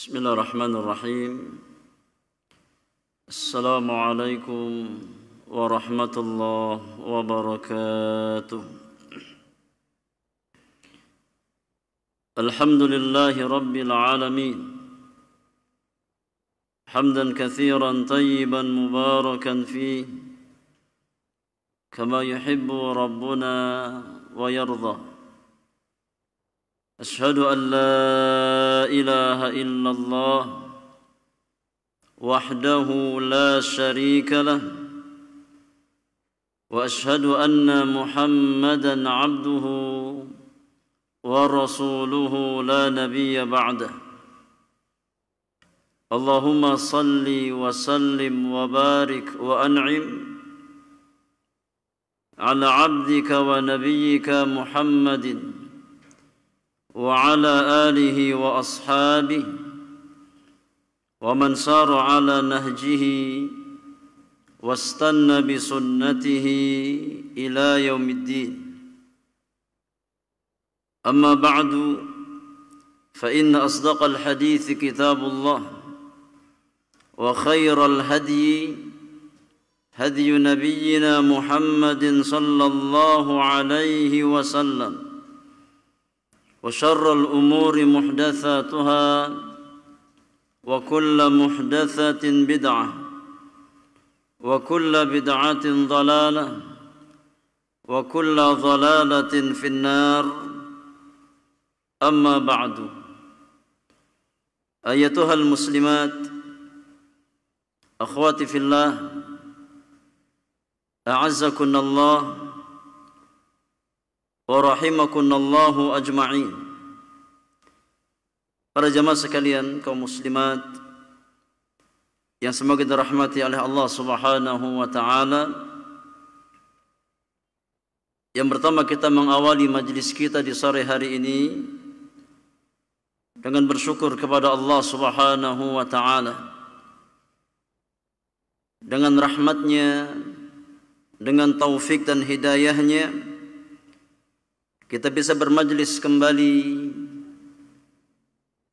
Bismillahirrahmanirrahim. Assalamualaikum warahmatullahi wabarakatuh. Alhamdulillahi rabbil alamin. Hamdan katsiran tayyiban mubarakan fihi kama yuhibbu rabbuna wa yarda. أشهد أن لا إله إلا الله وحده لا شريك له وأشهد أن محمدًا عبده ورسوله لا نبي بعده اللهم صل وسلم وبارك وأنعم على عبدك ونبيك محمد وعلى آله وأصحابه ومن سار على نهجه واستنى بسنته إلى يوم الدين أما بعد فإن أصدق الحديث كتاب الله وخير الهدي هدي نبينا محمد صلى الله عليه وسلم وشر الأمور محدثاتها وكل محدثة بدعة وكل بدعة ضلالة وكل ضلالة في النار أما بعد أيتها المسلمات أخواتي في الله أعزكن الله warahimakunallahu ajma'in. Para jamaah sekalian, kaum muslimat yang semoga dirahmati oleh Allah Subhanahu wa taala. Yang pertama, kita mengawali majlis kita di sore hari ini dengan bersyukur kepada Allah Subhanahu wa taala. Dengan rahmatnya, dengan taufik dan hidayahnya, kita bisa bermajlis kembali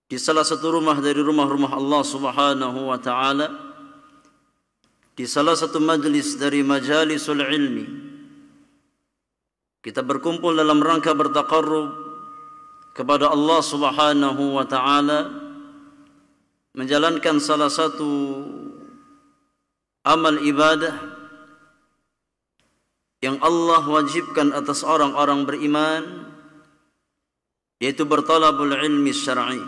di salah satu rumah dari rumah-rumah Allah Subhanahu wa taala, di salah satu majlis dari majalisul ilmi. Kita berkumpul dalam rangka bertaqarrub kepada Allah Subhanahu wa taala, menjalankan salah satu amal ibadah yang Allah wajibkan atas orang-orang beriman, yaitu bertalabul ilmi syar'i.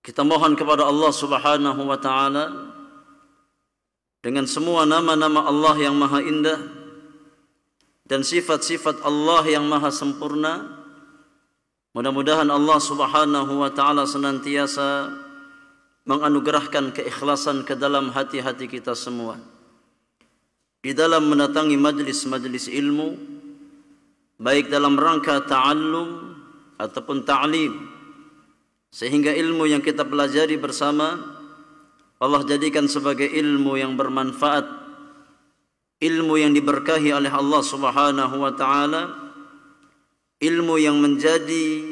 Kita mohon kepada Allah Subhanahu wa taala dengan semua nama-nama Allah yang maha indah dan sifat-sifat Allah yang maha sempurna. Mudah-mudahan Allah Subhanahu wa taala senantiasa menganugerahkan keikhlasan ke dalam hati-hati kita semua di dalam mendatangi majlis-majlis ilmu, baik dalam rangka ta'allum ataupun ta'lim, sehingga ilmu yang kita pelajari bersama Allah jadikan sebagai ilmu yang bermanfaat, ilmu yang diberkahi oleh Allah Subhanahu wa taala, ilmu yang menjadi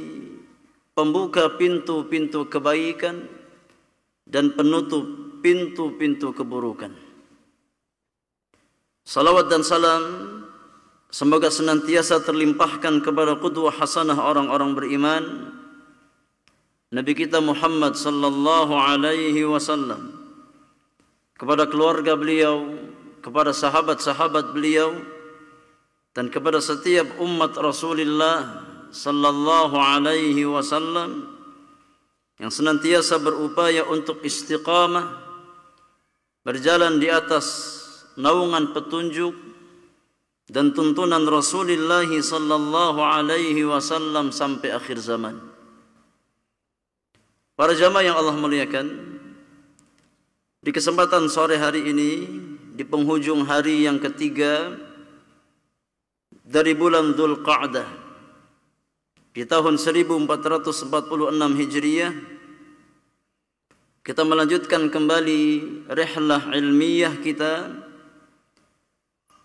pembuka pintu-pintu kebaikan dan penutup pintu-pintu keburukan. Salawat dan salam semoga senantiasa terlimpahkan kepada qudwah hasanah orang-orang beriman, Nabi kita Muhammad sallallahu alaihi wasallam, kepada keluarga beliau, kepada sahabat-sahabat beliau, dan kepada setiap umat Rasulullah sallallahu alaihi wasallam yang senantiasa berupaya untuk istiqamah, berjalan di atas naungan petunjuk dan tuntunan Rasulullah sallallahu alaihi wasallam sampai akhir zaman. Para jamaah yang Allah muliakan, di kesempatan sore hari ini, di penghujung hari yang ketiga dari bulan Dzulqa'dah di tahun 1446 Hijriah, kita melanjutkan kembali rihlah ilmiah kita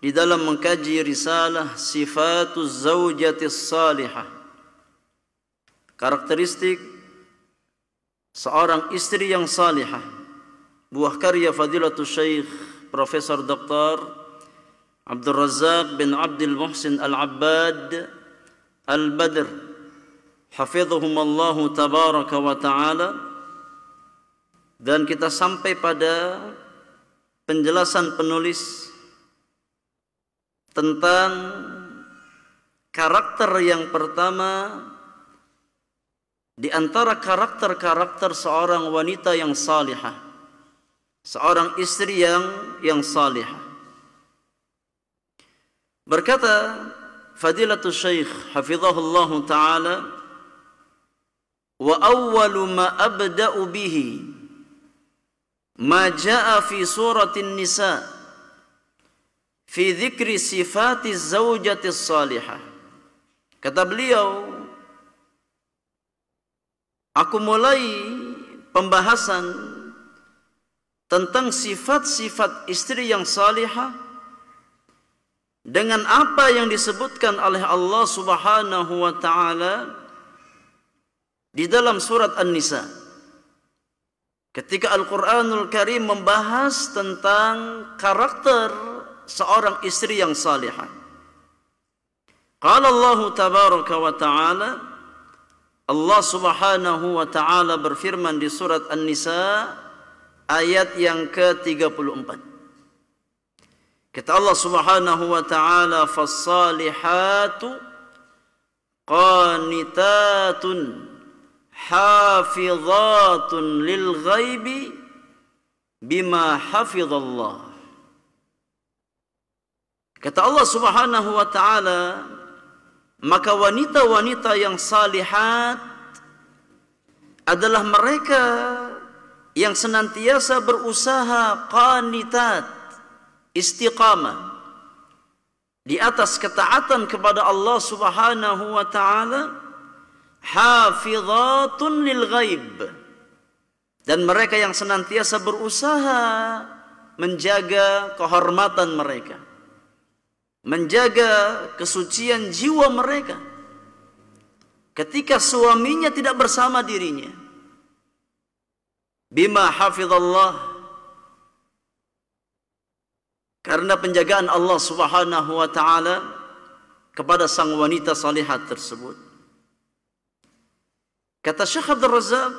di dalam mengkaji risalah Sifatuz Zawjatis Salihah, karakteristik seorang istri yang salihah. Buah karya Fadilatul Syekh Profesor Dr. Abdul Razak bin Abdul Muhsin Al-Abbad Al-Badr hafidhuhumallahu tabaraka wa ta'ala. Dan kita sampai pada penjelasan penulis tentang karakter yang pertama di antara karakter-karakter seorang wanita yang salihah, seorang istri yang salihah. Berkata Fadilatul Syekh hafizahullahu taala, wa awwalu ma abda'u bihi ma jaa fi suratin nisa fi dzikri sifati zaujati salihah. Kata beliau, aku mulai pembahasan tentang sifat-sifat istri yang salihah dengan apa yang disebutkan oleh Allah Subhanahu wa taala di dalam surat An-Nisa. Ketika Al-Qur'anul Karim membahas tentang karakter seorang istri yang salihah. Qala Allah tabaraka wa ta'ala, Allah Subhanahu wa ta'ala berfirman di surat An-Nisa ayat yang ke-34. Kata Allah Subhanahu wa ta'ala, fas-salihatu qanitatun hafizatun lil ghaibi bima hafizallah. Kata Allah Subhanahu wa ta'ala, maka wanita-wanita yang salihat adalah mereka yang senantiasa berusaha qanitat, istiqamah di atas ketaatan kepada Allah Subhanahu wa taala, hafizatun lil ghaib, dan mereka yang senantiasa berusaha menjaga kehormatan mereka, menjaga kesucian jiwa mereka ketika suaminya tidak bersama dirinya. Bima hafizallah, karena penjagaan Allah Subhanahu wa taala kepada sang wanita salihat tersebut. Kata Syekh Abdul Razak,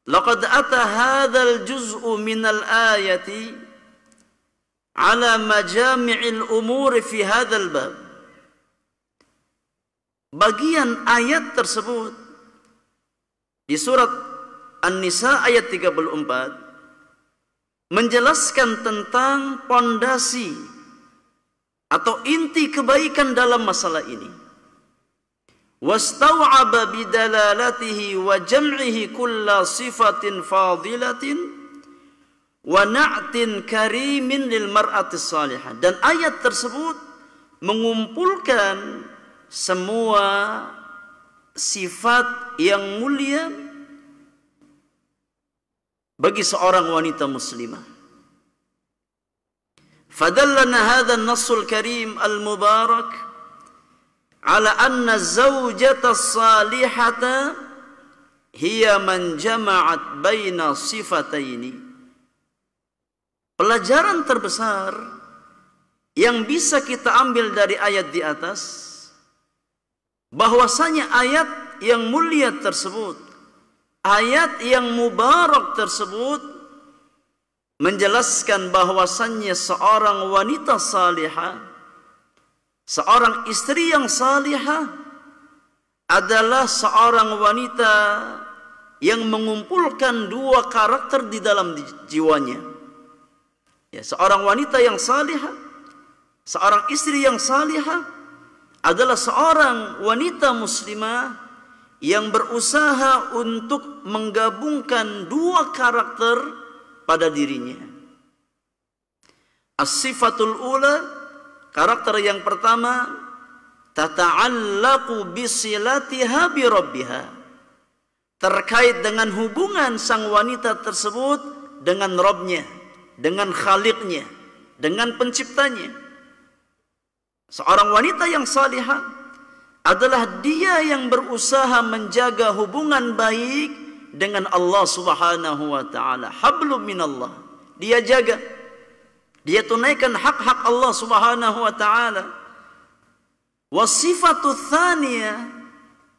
laqad ata hadzal juz'u min al-ayati ala majami'il umur fi hadzal bab. Bagian ayat tersebut di surat An-Nisa ayat 34 menjelaskan tentang pondasi atau inti kebaikan dalam masalah ini. Wastau'aba bidalalatihi wa jam'ihi kulla sifatin fadilatin wa na'tin karimin lil mar'atis salihah. Dan ayat tersebut mengumpulkan semua sifat yang mulia bagi seorang wanita muslimah. Fadallana hadha an-nassul karim al-mubarak ala anna zawjata salihata hiya man jama'at baina sifataini. Pelajaran terbesar yang bisa kita ambil dari ayat di atas, bahwasanya ayat yang mulia tersebut, ayat yang mubarak tersebut menjelaskan bahwasannya seorang wanita salihah, seorang istri yang salihah adalah seorang wanita yang mengumpulkan dua karakter di dalam jiwanya. Ya, seorang wanita yang salihah, seorang istri yang salihah adalah seorang wanita muslimah yang berusaha untuk menggabungkan dua karakter pada dirinya. As-sifatul ula, karakter yang pertama, tata'allaqu bisilatiha bi rabbiha, terkait dengan hubungan sang wanita tersebut dengan Rabbnya, dengan Khaliqnya, dengan penciptanya. Seorang wanita yang salihah adalah dia yang berusaha menjaga hubungan baik dengan Allah Subhanahu wa taala. Hablum minallah. Dia jaga. Dia tunaikan hak-hak Allah Subhanahu wa taala. Wasifatu tsaniyah,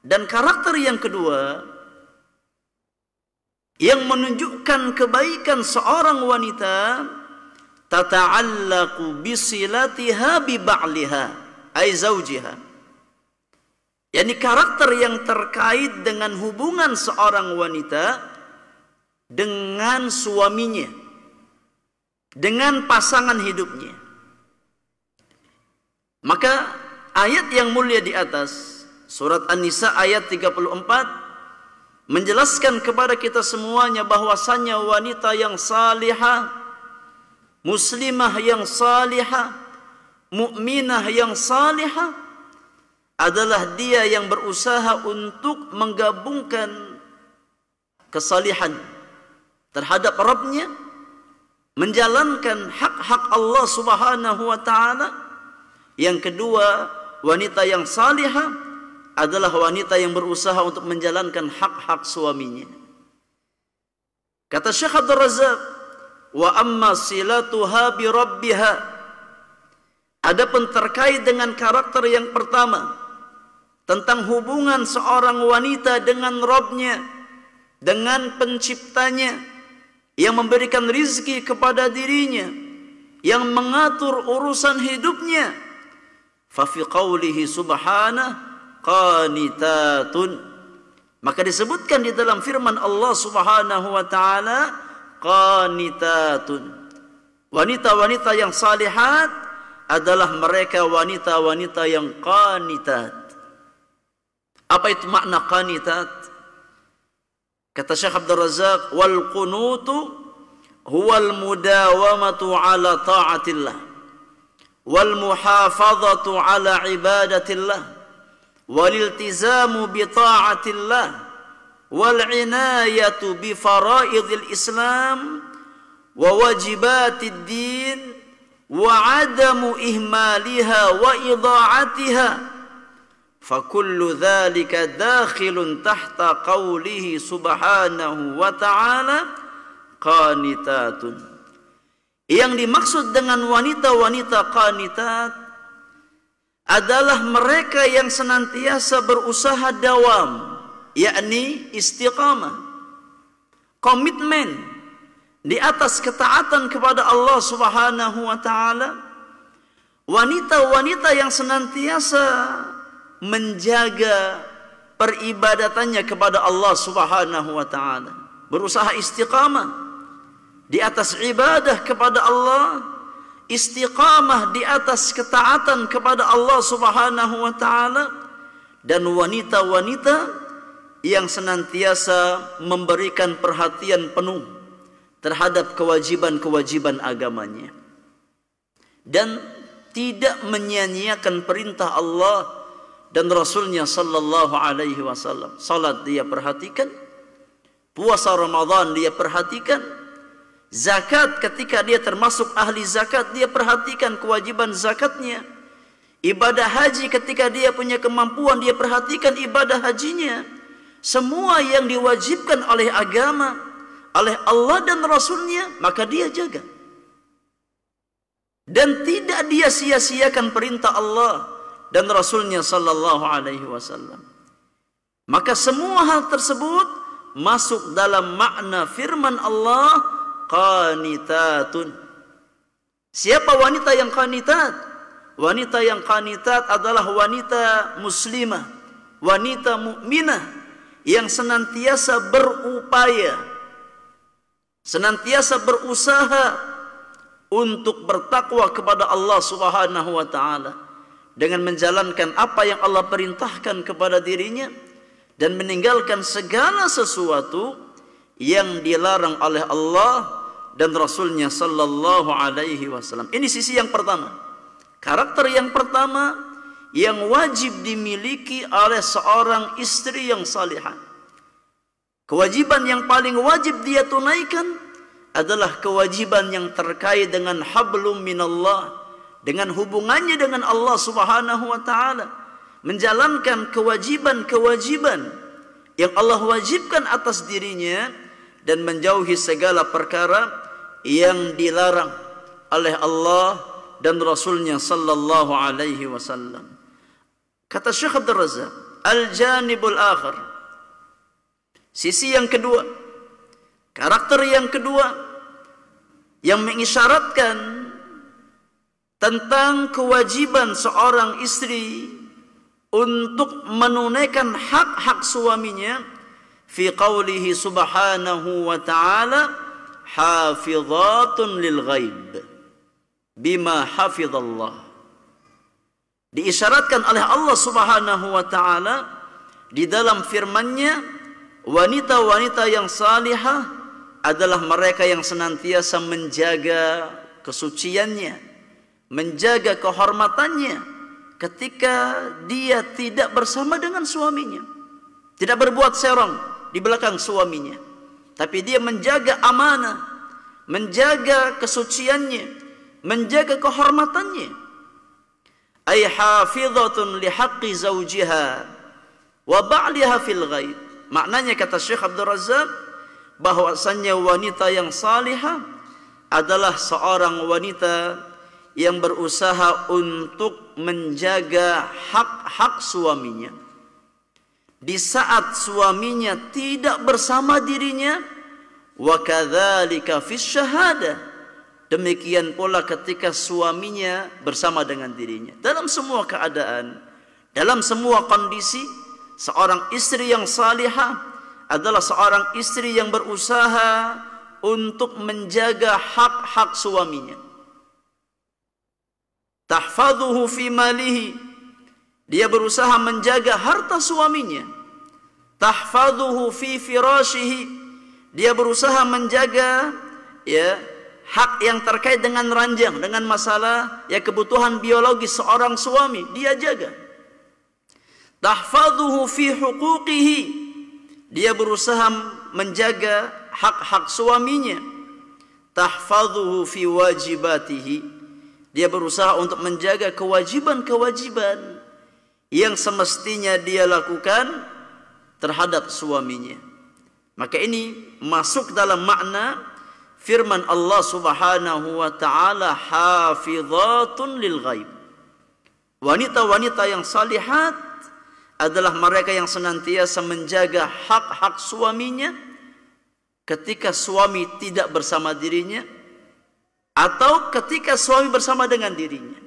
dan karakter yang kedua yang menunjukkan kebaikan seorang wanita, tata'allaqu bisilatiha bi ba'liha ay zaujiha. Yani karakter yang terkait dengan hubungan seorang wanita dengan suaminya, dengan pasangan hidupnya. Maka ayat yang mulia di atas, surat An-Nisa ayat 34, menjelaskan kepada kita semuanya bahwasannya wanita yang salihah, muslimah yang salihah, mukminah yang salihah adalah dia yang berusaha untuk menggabungkan kesalihan terhadap Rabbnya, menjalankan hak-hak Allah Subhanahu wa taala. Yang kedua, wanita yang salihah adalah wanita yang berusaha untuk menjalankan hak-hak suaminya. Kata Syekh Abdul Razak, wa amma silatuha bi rabbiha, adapun terkait dengan karakter yang pertama tentang hubungan seorang wanita dengan Rabbnya, dengan penciptanya yang memberikan rizki kepada dirinya, yang mengatur urusan hidupnya, fa fi qawlihi subhanahu qanitatun, maka disebutkan di dalam firman Allah Subhanahu wa taala qanitatun. Wanita-wanita yang salihat adalah mereka wanita-wanita yang qanitat. Apa itu makna qanitat? Kata Syekh Abdul Razak, wal qunutu huwal mudawamatu ala ta'atillah wal muhafazatu ala ibadatillah wal iltizamu bi ta'atillah wal inayatu bi faraidil Islam wa wajibatid din wa adamu ihmaliha wa idha'atiha. فَكُلُّ ذَلِكَ دَاخِلٌ تَحْتَ قَوْلِهِ سُبْحَانَهُ وَتَعَالَى قَانِتَاتٌ. Yang dimaksud dengan wanita-wanita qanitat adalah mereka yang senantiasa berusaha dawam, yakni istiqamah, komitmen di atas ketaatan kepada Allah Subhanahu wa taala. Wanita-wanita yang senantiasa menjaga peribadatannya kepada Allah Subhanahu wa taala, berusaha istiqamah di atas ibadah kepada Allah, istiqamah di atas ketaatan kepada Allah Subhanahu wa taala, dan wanita-wanita yang senantiasa memberikan perhatian penuh terhadap kewajiban-kewajiban agamanya dan tidak menyia-nyiakan perintah Allah dan Rasulnya sallallahu alaihi wasallam. Salat dia perhatikan, puasa Ramadan dia perhatikan, zakat ketika dia termasuk ahli zakat dia perhatikan kewajiban zakatnya, ibadah haji ketika dia punya kemampuan dia perhatikan ibadah hajinya. Semua yang diwajibkan oleh agama, oleh Allah dan Rasulnya, maka dia jaga. Dan tidak dia sia-siakan perintah Allah dan Rasulnya sallallahu alaihi wasallam. Maka semua hal tersebut masuk dalam makna firman Allah qanitatun. Siapa wanita yang qanitat? Wanita yang qanitat adalah wanita muslimah, wanita mukminah yang senantiasa berupaya, senantiasa berusaha untuk bertakwa kepada Allah Subhanahu wa taala dengan menjalankan apa yang Allah perintahkan kepada dirinya dan meninggalkan segala sesuatu yang dilarang oleh Allah dan Rasulnya sallallahu alaihi wasallam. Ini sisi yang pertama. Karakter yang pertama yang wajib dimiliki oleh seorang istri yang salihah. Kewajiban yang paling wajib dia tunaikan adalah kewajiban yang terkait dengan hablum minallah, dengan hubungannya dengan Allah Subhanahu wa taala, menjalankan kewajiban-kewajiban yang Allah wajibkan atas dirinya dan menjauhi segala perkara yang dilarang oleh Allah dan Rasulnya sallallahu alaihi wasallam. Kata Syekh Abdul Razak, al-janibul akhir, sisi yang kedua, karakter yang kedua yang mengisyaratkan tentang kewajiban seorang istri untuk menunaikan hak-hak suaminya, fi qawlihi subhanahu wa ta'ala, hafizatun lil ghaib bima hafizallah. Diisyaratkan oleh Allah subhanahu wa ta'ala di dalam firman-Nya, wanita-wanita yang salihah adalah mereka yang senantiasa menjaga kesuciannya, menjaga kehormatannya ketika dia tidak bersama dengan suaminya, tidak berbuat serong di belakang suaminya, tapi dia menjaga amanah, menjaga kesuciannya, menjaga kehormatannya. Ay hafizatun li haqqi zawjiha wa ba'liha fil ghaib. Maknanya kata Syekh Abdul Razak, bahwasannya wanita yang salihah adalah seorang wanita yang berusaha untuk menjaga hak-hak suaminya di saat suaminya tidak bersama dirinya, wa kadzalika fis syahadah, demikian pula ketika suaminya bersama dengan dirinya. Dalam semua keadaan, dalam semua kondisi, seorang istri yang salihah adalah seorang istri yang berusaha untuk menjaga hak-hak suaminya. Tahfadhuhu fi malihi, dia berusaha menjaga harta suaminya. Tahfadhuhu fi firashihi, dia berusaha menjaga hak yang terkait dengan ranjang, dengan masalah kebutuhan biologis seorang suami, dia jaga. Tahfadhuhu fi huquqihi, dia berusaha menjaga hak-hak suaminya. Tahfadhuhu fi wajibatihi, dia berusaha untuk menjaga kewajiban-kewajiban yang semestinya dia lakukan terhadap suaminya. Maka ini masuk dalam makna firman Allah subhanahu wa ta'ala, hafizatun lil ghaib. Wanita-wanita yang salihat adalah mereka yang senantiasa menjaga hak-hak suaminya ketika suami tidak bersama dirinya, atau ketika suami bersama dengan dirinya,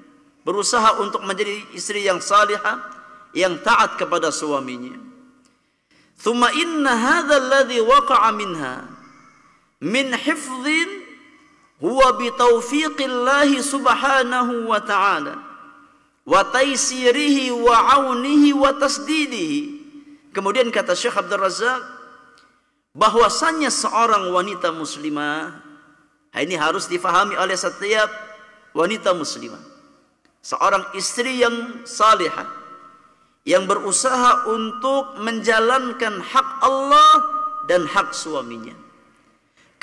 berusaha untuk menjadi istri yang salihah, yang taat kepada suaminya. Thumma inna hadha alladhi waqa'a minha min hifdhin huwa bitaufiqillahi subhanahu wa ta'ala wa taysirihi wa aunihi wa tasdidihi. Kemudian kata Syekh Abdul Razak, bahwasannya seorang wanita muslimah, ini harus difahami oleh setiap wanita muslimah, seorang istri yang salihah yang berusaha untuk menjalankan hak Allah dan hak suaminya.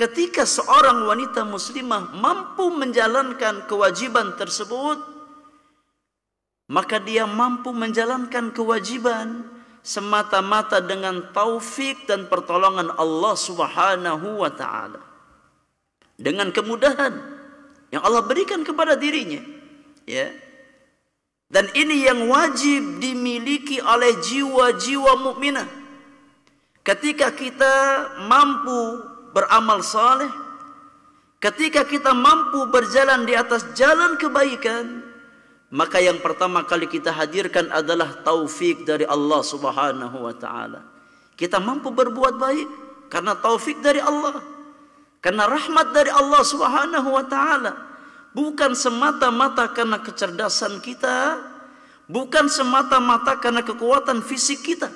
Ketika seorang wanita muslimah mampu menjalankan kewajiban tersebut, maka dia mampu menjalankan kewajiban semata-mata dengan taufik dan pertolongan Allah subhanahu wa ta'ala, dengan kemudahan yang Allah berikan kepada dirinya, dan ini yang wajib dimiliki oleh jiwa-jiwa mukminah. Ketika kita mampu beramal saleh, ketika kita mampu berjalan di atas jalan kebaikan, maka yang pertama kali kita hadirkan adalah taufik dari Allah subhanahu wa ta'ala. Kita mampu berbuat baik karena taufik dari Allah, karena rahmat dari Allah subhanahu wa ta'ala. Bukan semata-mata karena kecerdasan kita, bukan semata-mata karena kekuatan fisik kita.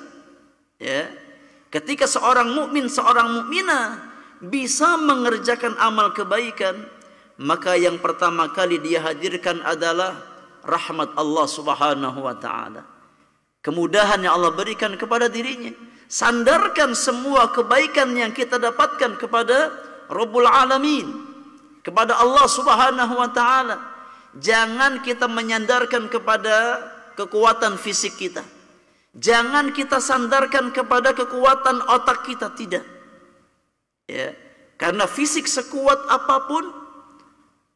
Ketika seorang mukmin, seorang mukminah bisa mengerjakan amal kebaikan, maka yang pertama kali dia hadirkan adalah rahmat Allah subhanahu wa ta'ala, kemudahan yang Allah berikan kepada dirinya. Sandarkan semua kebaikan yang kita dapatkan kepada Rabbul Alamin, kepada Allah subhanahu wa ta'ala. Jangan kita menyandarkan kepada kekuatan fisik kita, Jangan kita sandarkan kepada kekuatan otak kita, tidak. Ya, karena fisik sekuat apapun,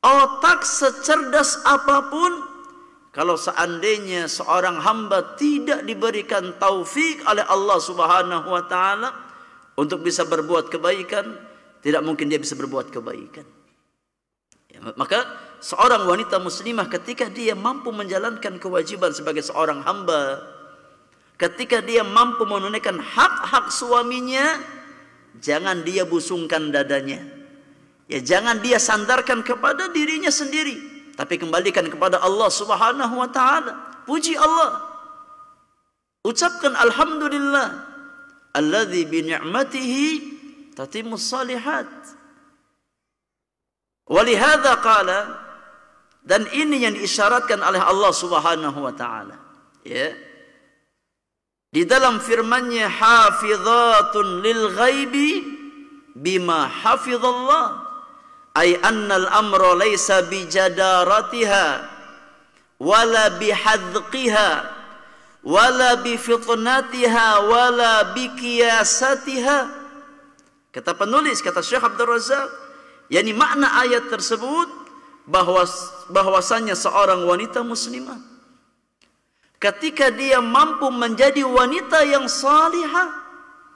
otak secerdas apapun, kalau seandainya seorang hamba tidak diberikan taufik oleh Allah Subhanahu wa taala untuk bisa berbuat kebaikan, tidak mungkin dia bisa berbuat kebaikan. Ya, maka seorang wanita muslimah ketika dia mampu menjalankan kewajiban sebagai seorang hamba, ketika dia mampu menunaikan hak-hak suaminya, jangan dia busungkan dadanya. Ya, jangan dia sandarkan kepada dirinya sendiri, tapi kembalikan kepada Allah Subhanahu wa taala. Puji Allah. Ucapkan alhamdulillah alladzi bi ni'matihi tatimmus shalihat. Walihada qala, dan ini yang diisyaratkan oleh Allah Subhanahu wa taala, ya. Di dalam firman-Nya, hafizatun lil ghaibi bima hafizallah, ay annal amra laysa bi jadaratiha wala bi hadqiha wala bi fitnatiha wala bi qiyasatiha. Kata penulis, kata Syekh Abdul Razak, yakni makna ayat tersebut bahwasanya seorang wanita muslimah ketika dia mampu menjadi wanita yang salihah,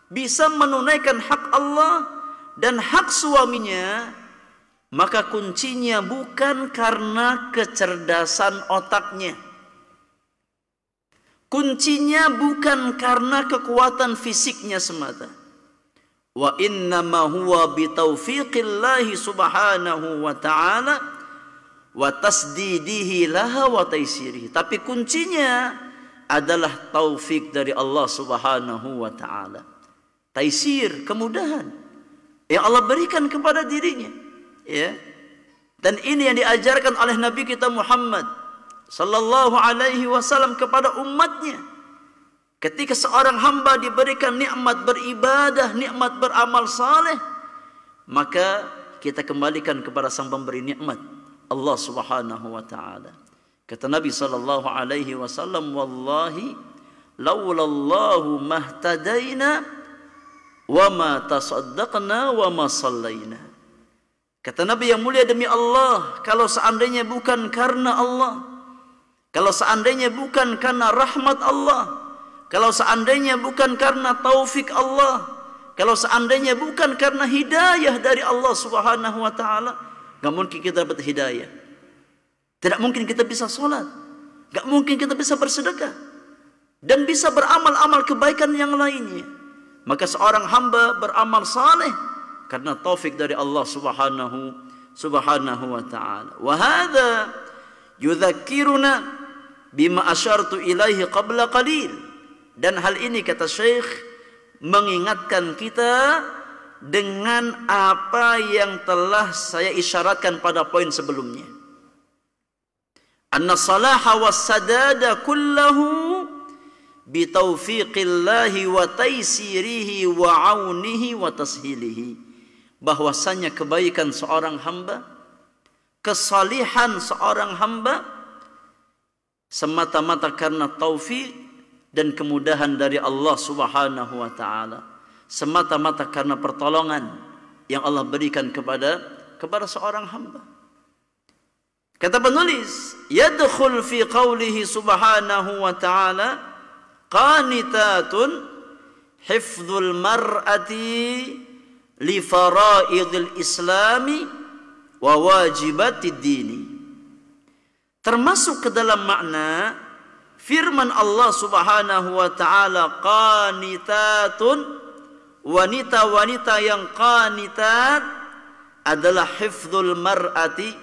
bisa menunaikan hak Allah dan hak suaminya, maka kuncinya bukan karena kecerdasan otaknya, kuncinya bukan karena kekuatan fisiknya semata. Wa innama huwa bitaufiqillahi subhanahu wa ta'ala wa tasdidihi laha wa taisirihi. Tapi kuncinya adalah taufik dari Allah Subhanahu wa ta'ala. Taisir, kemudahan yang Allah berikan kepada dirinya, ya. Dan ini yang diajarkan oleh Nabi kita Muhammad sallallahu alaihi wasallam kepada umatnya. Ketika seorang hamba diberikan nikmat beribadah, nikmat beramal saleh, maka kita kembalikan kepada sang pemberi nikmat, Allah Subhanahu wa taala. Kata Nabi sallallahu alaihi wasallam, wallahi laulallahu mahtadaina wa ma tasaddaqna wa ma sallaina. Kata Nabi yang mulia, demi Allah, kalau seandainya bukan karena Allah, kalau seandainya bukan karena rahmat Allah, kalau seandainya bukan karena taufik Allah, kalau seandainya bukan karena hidayah dari Allah Subhanahu wa taala, enggak mungkin kita dapat hidayah. Tidak mungkin kita bisa sholat, enggak mungkin kita bisa bersedekah dan bisa beramal-amal kebaikan yang lainnya. Maka seorang hamba beramal saleh karena taufik dari Allah Subhanahu wa taala. Wa hadza yudzakkiruna bima asyartu ilaihi qabla qalil. Dan hal ini, kata Syekh, mengingatkan kita dengan apa yang telah saya isyaratkan pada poin sebelumnya. Anna salaha was sadada kullahu bitaufiqillahi wa taisirihi wa aunihi wa tashilihi. Bahwasanya kebaikan seorang hamba, kesalihan seorang hamba semata-mata karena taufik dan kemudahan dari Allah Subhanahu wa taala, semata-mata karena pertolongan yang Allah berikan kepada seorang hamba. Kata penulis, yadkhul fi qawlihi subhanahu wa ta'ala qanitatun hifdzul mar'ati li faraidil islami wa wajibatid dini. Termasuk ke dalam makna firman Allah Subhanahu wa taala, qanitatun, wanita-wanita yang qanitat adalah hifdzul mar'ati,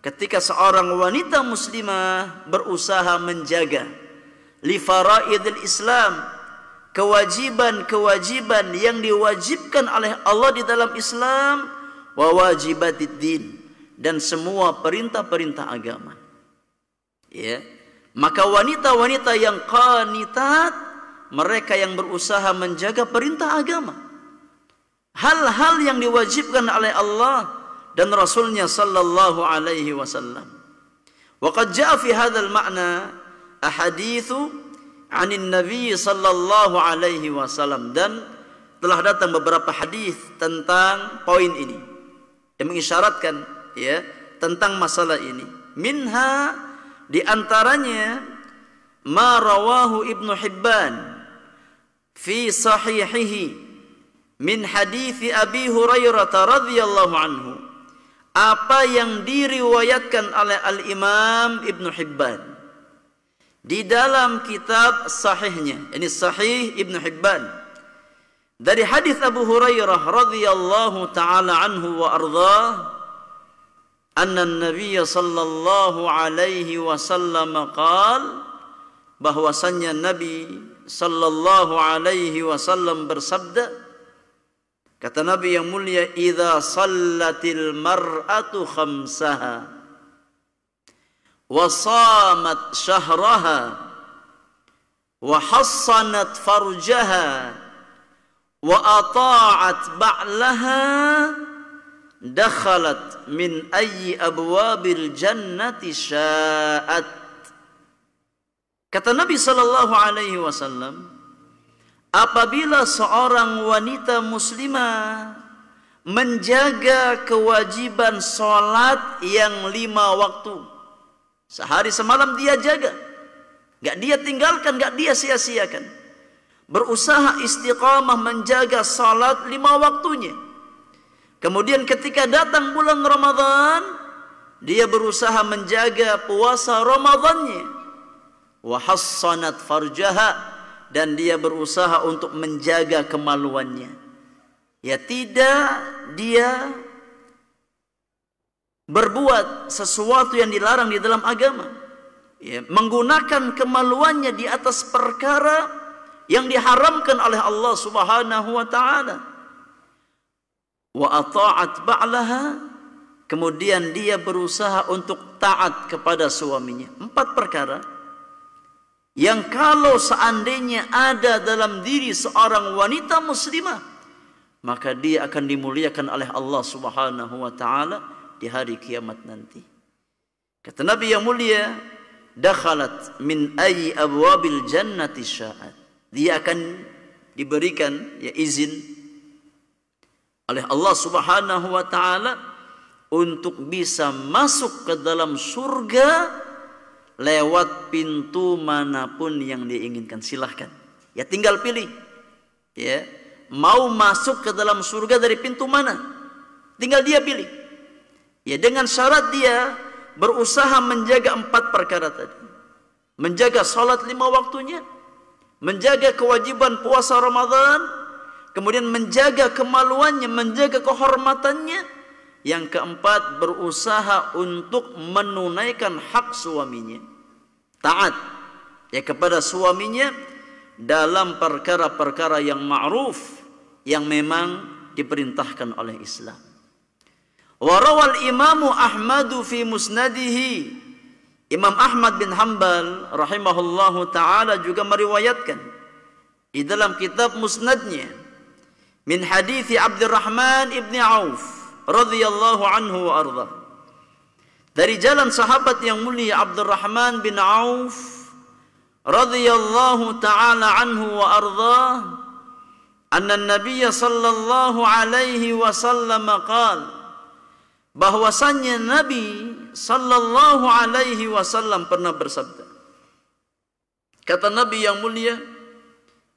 ketika seorang wanita muslimah berusaha menjaga li faraidil Islam, kewajiban-kewajiban yang diwajibkan oleh Allah di dalam Islam, wa wajibatid din, dan semua perintah-perintah agama. Ya. Maka wanita-wanita yang qanitat, mereka yang berusaha menjaga perintah agama, hal-hal yang diwajibkan oleh Allah dan Rasulnya sallallahu alaihi wasallam. Wa qad jaa fi hadzal ma'na ahaditsu anin Nabi sallallahu alaihi wasallam, dan telah datang beberapa hadis tentang poin ini yang mengisyaratkan ya tentang masalah ini. Minha, di antaranya ma rawahu Ibnu Hibban fi sahihihi min hadithi Abi Hurairah radhiyallahu anhu, apa yang diriwayatkan oleh Al-Imam Ibnu Hibban di dalam kitab sahihnya, ini Sahih Ibnu Hibban, dari hadis Abu Hurairah radhiyallahu taala anhu wa ardhah, anna Nabiy sallallahu alaihi wasallam qaal, bahwasannya Nabi sallallahu alaihi wasallam bersabda, kata Nabi yang mulia, idza sallatil mar'atu khamsaha wa shamat syahraha wa hassanat farjaha wa ata'at ba'laha dakhalat min ayyi abwabil jannati sya'at. Kata Nabi sallallahu alaihi wasallam, apabila seorang wanita muslimah menjaga kewajiban salat yang 5 waktu, sehari semalam dia jaga, gak dia tinggalkan, gak dia sia-siakan, berusaha istiqamah menjaga salat 5 waktunya. Kemudian ketika datang bulan Ramadan, dia berusaha menjaga puasa Ramadannya. Wa hassanat farjaha, dan dia berusaha untuk menjaga kemaluannya. Ya, tidak dia berbuat sesuatu yang dilarang di dalam agama, ya, menggunakan kemaluannya di atas perkara yang diharamkan oleh Allah Subhanahu wa taala. Wa ata'at ba'laha, kemudian dia berusaha untuk taat kepada suaminya. 4 perkara yang kalau seandainya ada dalam diri seorang wanita muslimah, maka dia akan dimuliakan oleh Allah Subhanahu wa taala di hari kiamat nanti. Kata Nabi yang mulia, dakhalat min ayyi abwabil jannati sya'at, dia akan diberikan ya izin oleh Allah Subhanahu wa taala untuk bisa masuk ke dalam surga lewat pintu manapun yang diinginkan. Silahkan, ya tinggal pilih, ya mau masuk ke dalam surga dari pintu mana, tinggal dia pilih, ya dengan syarat dia berusaha menjaga 4 perkara tadi, menjaga salat 5 waktunya, menjaga kewajiban puasa Ramadan, kemudian menjaga kemaluannya, menjaga kehormatannya. Yang keempat, berusaha untuk menunaikan hak suaminya, taat ya kepada suaminya dalam perkara-perkara yang ma'ruf, yang memang diperintahkan oleh Islam. Wa rawal Imamu Ahmadu fi musnadihi, Imam Ahmad bin Hanbal rahimahullahu taala juga meriwayatkan di dalam kitab musnadnya, min hadithi Abdurrahman ibni Auf radhiyallahu anhu wa arda, dari jalan sahabat yang mulia Abdurrahman bin Auf radhiyallahu ta'ala anhu wa arda, anna Nabiy sallallahu alaihi wasallam qala, bahwasannya Nabi sallallahu alaihi wasallam pernah bersabda. Kata Nabi yang mulia,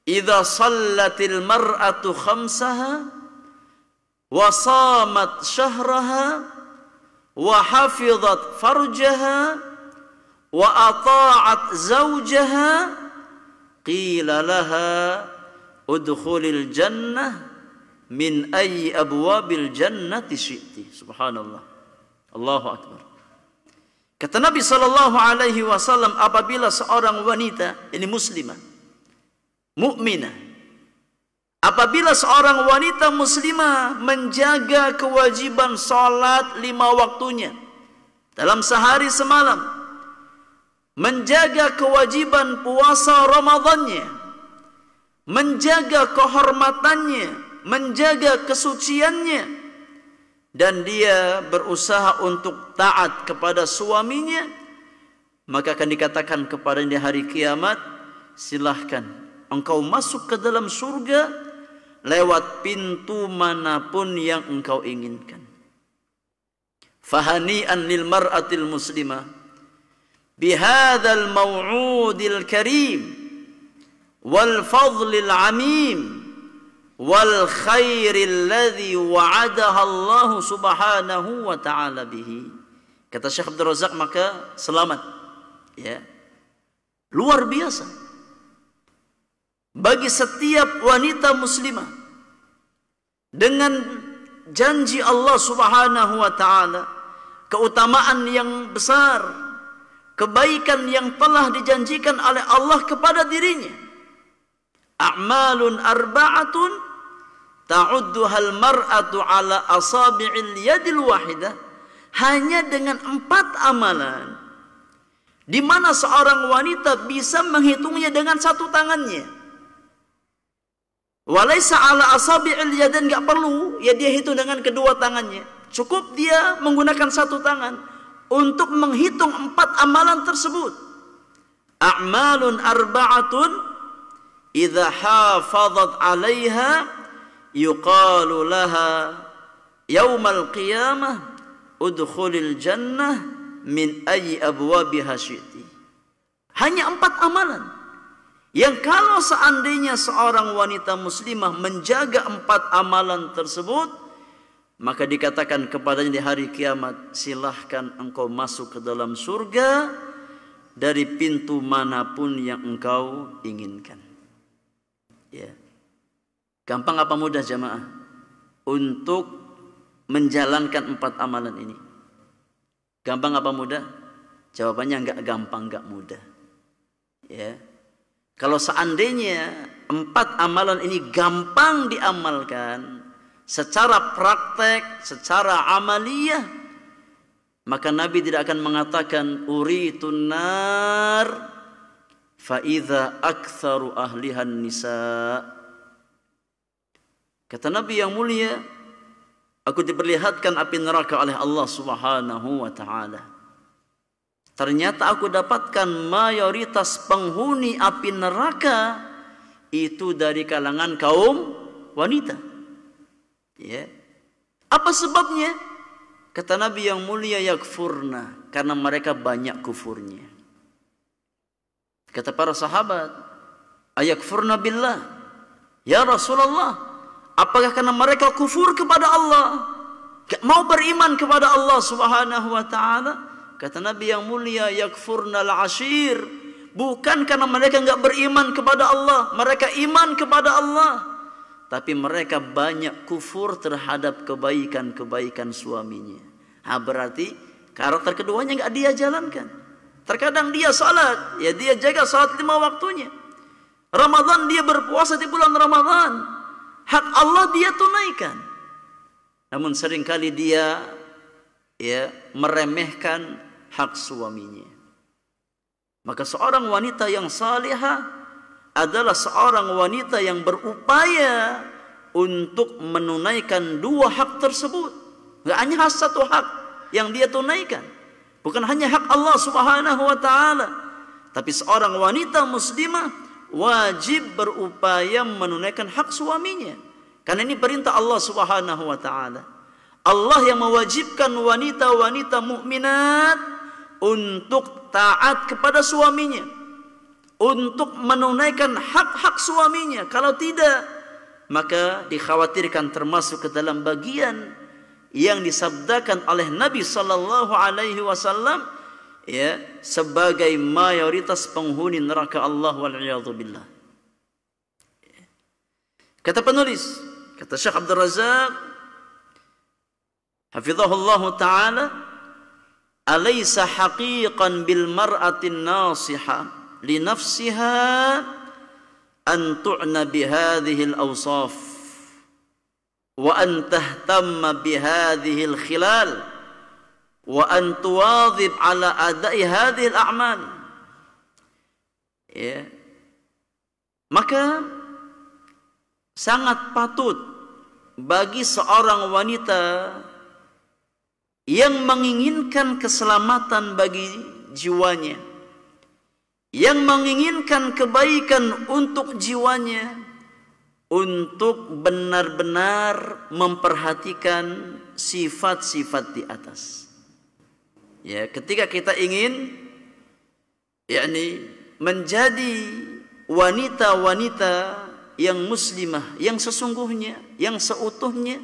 idza sallatil mar'atu khamsaha wa shamat syahraha wa hafizat farjaha wa ata'at zawjaha qila laha udkhulil jannah min ayyi abwabil jannati syi'ti. Subhanallah, Allahu akbar. Kata Nabi sallallahu alaihi wasallam, apabila seorang wanita ini muslimah, mukminah, apabila seorang wanita muslimah menjaga kewajiban salat 5 waktunya dalam sehari semalam, menjaga kewajiban puasa Ramadannya, menjaga kehormatannya, menjaga kesuciannya, dan dia berusaha untuk taat kepada suaminya, maka akan dikatakan kepadanya di hari kiamat, silahkan engkau masuk ke dalam surga lewat pintu manapun yang engkau inginkan. Fahani'an lil mar'atil muslimah bihadzal maw'udil karim wal fadlil amim wal khairil ladzi wa'adaha Allah subhanahu wa ta'ala bihi. Kata Syekh Abdul Razak, maka selamat, ya, luar biasa bagi setiap wanita muslimah dengan janji Allah subhanahu wa ta'ala, keutamaan yang besar, kebaikan yang telah dijanjikan oleh Allah kepada dirinya. A'malun arba'atun ta'udduhal mar'atu ala asabi'il yadil wahidah. Hanya dengan 4 amalan di mana seorang wanita bisa menghitungnya dengan 1 tangannya. Walaysa ala asabi'il yadin, enggak perlu ya dia hitung dengan kedua tangannya. Cukup dia menggunakan 1 tangan untuk menghitung 4 amalan tersebut. A'malun arba'atun idza hafazat 'alaiha yuqalu laha yaumal qiyamah udkhulil jannah min ayyi abwabiha syi'ti. Hanya 4 amalan yang kalau seandainya seorang wanita muslimah menjaga 4 amalan tersebut, maka dikatakan kepadanya di hari kiamat, silahkan engkau masuk ke dalam surga dari pintu manapun yang engkau inginkan. Ya. Gampang apa mudah jamaah untuk menjalankan 4 amalan ini? Gampang apa mudah? Jawabannya enggak gampang, enggak mudah. Ya. Kalau seandainya 4 amalan ini gampang diamalkan secara praktek, secara amaliyah, maka Nabi tidak akan mengatakan uritun nar fa idza aktsaru ahlihan nisa. Kata Nabi yang mulia, aku diperlihatkan api neraka oleh Allah Subhanahu wa taala. Ternyata aku dapatkan mayoritas penghuni api neraka itu dari kalangan kaum wanita. Ya. Apa sebabnya? Kata Nabi yang mulia, yakfurna, karena mereka banyak kufurnya. Kata para sahabat, ayakfurna billah, ya Rasulullah, apakah karena mereka kufur kepada Allah, gak mau beriman kepada Allah Subhanahu wa taala? Kata Nabi yang mulia, yakfurna al-ashir, bukan karena mereka enggak beriman kepada Allah, mereka iman kepada Allah, tapi mereka banyak kufur terhadap kebaikan-kebaikan suaminya. Berarti karakter keduanya enggak dia jalankan. Terkadang dia salat, ya dia jaga salat 5 waktunya. Ramadan dia berpuasa di bulan Ramadan, hak Allah dia tunaikan. Namun seringkali dia ya meremehkan hak suaminya. Maka seorang wanita yang salihah adalah seorang wanita yang berupaya untuk menunaikan 2 hak tersebut. Enggak hanya 1 hak yang dia tunaikan, bukan hanya hak Allah Subhanahu wa taala, tapi seorang wanita muslimah wajib berupaya menunaikan hak suaminya. Karena ini perintah Allah Subhanahu wa taala. Allah yang mewajibkan wanita-wanita mukminat untuk taat kepada suaminya, untuk menunaikan hak-hak suaminya. Kalau tidak, maka dikhawatirkan termasuk ke dalam bagian yang disabdakan oleh Nabi sallallahu alaihi wasallam, ya, sebagai mayoritas penghuni neraka Allah wal iyadzu billah. Kata penulis, kata Syekh Abdul Razak hafizahullah taala, alaysa haqiqan bil mar'atin nasiha li nafsiha an tu'na bi hadhihi al awsaf wa an tahtamma bi hadhihi al khilal wa an tuwadhib ala adai hadhihi al a'mal. Ya. Maka sangat patut bagi seorang wanita yang menginginkan keselamatan bagi jiwanya, yang menginginkan kebaikan untuk jiwanya, untuk benar-benar memperhatikan sifat-sifat di atas. Ya, ketika kita ingin menjadi wanita-wanita yang muslimah, yang sesungguhnya, yang seutuhnya,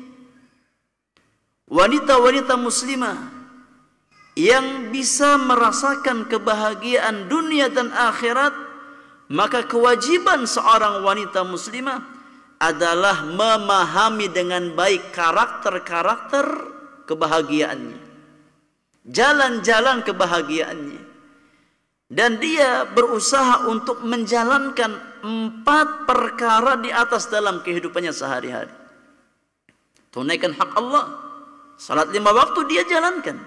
wanita-wanita muslimah yang bisa merasakan kebahagiaan dunia dan akhirat, maka kewajiban seorang wanita muslimah adalah memahami dengan baik karakter-karakter kebahagiaannya, jalan-jalan kebahagiaannya, dan dia berusaha untuk menjalankan 4 perkara di atas dalam kehidupannya sehari-hari. Tunaikan hak Allah, salat 5 waktu dia jalankan,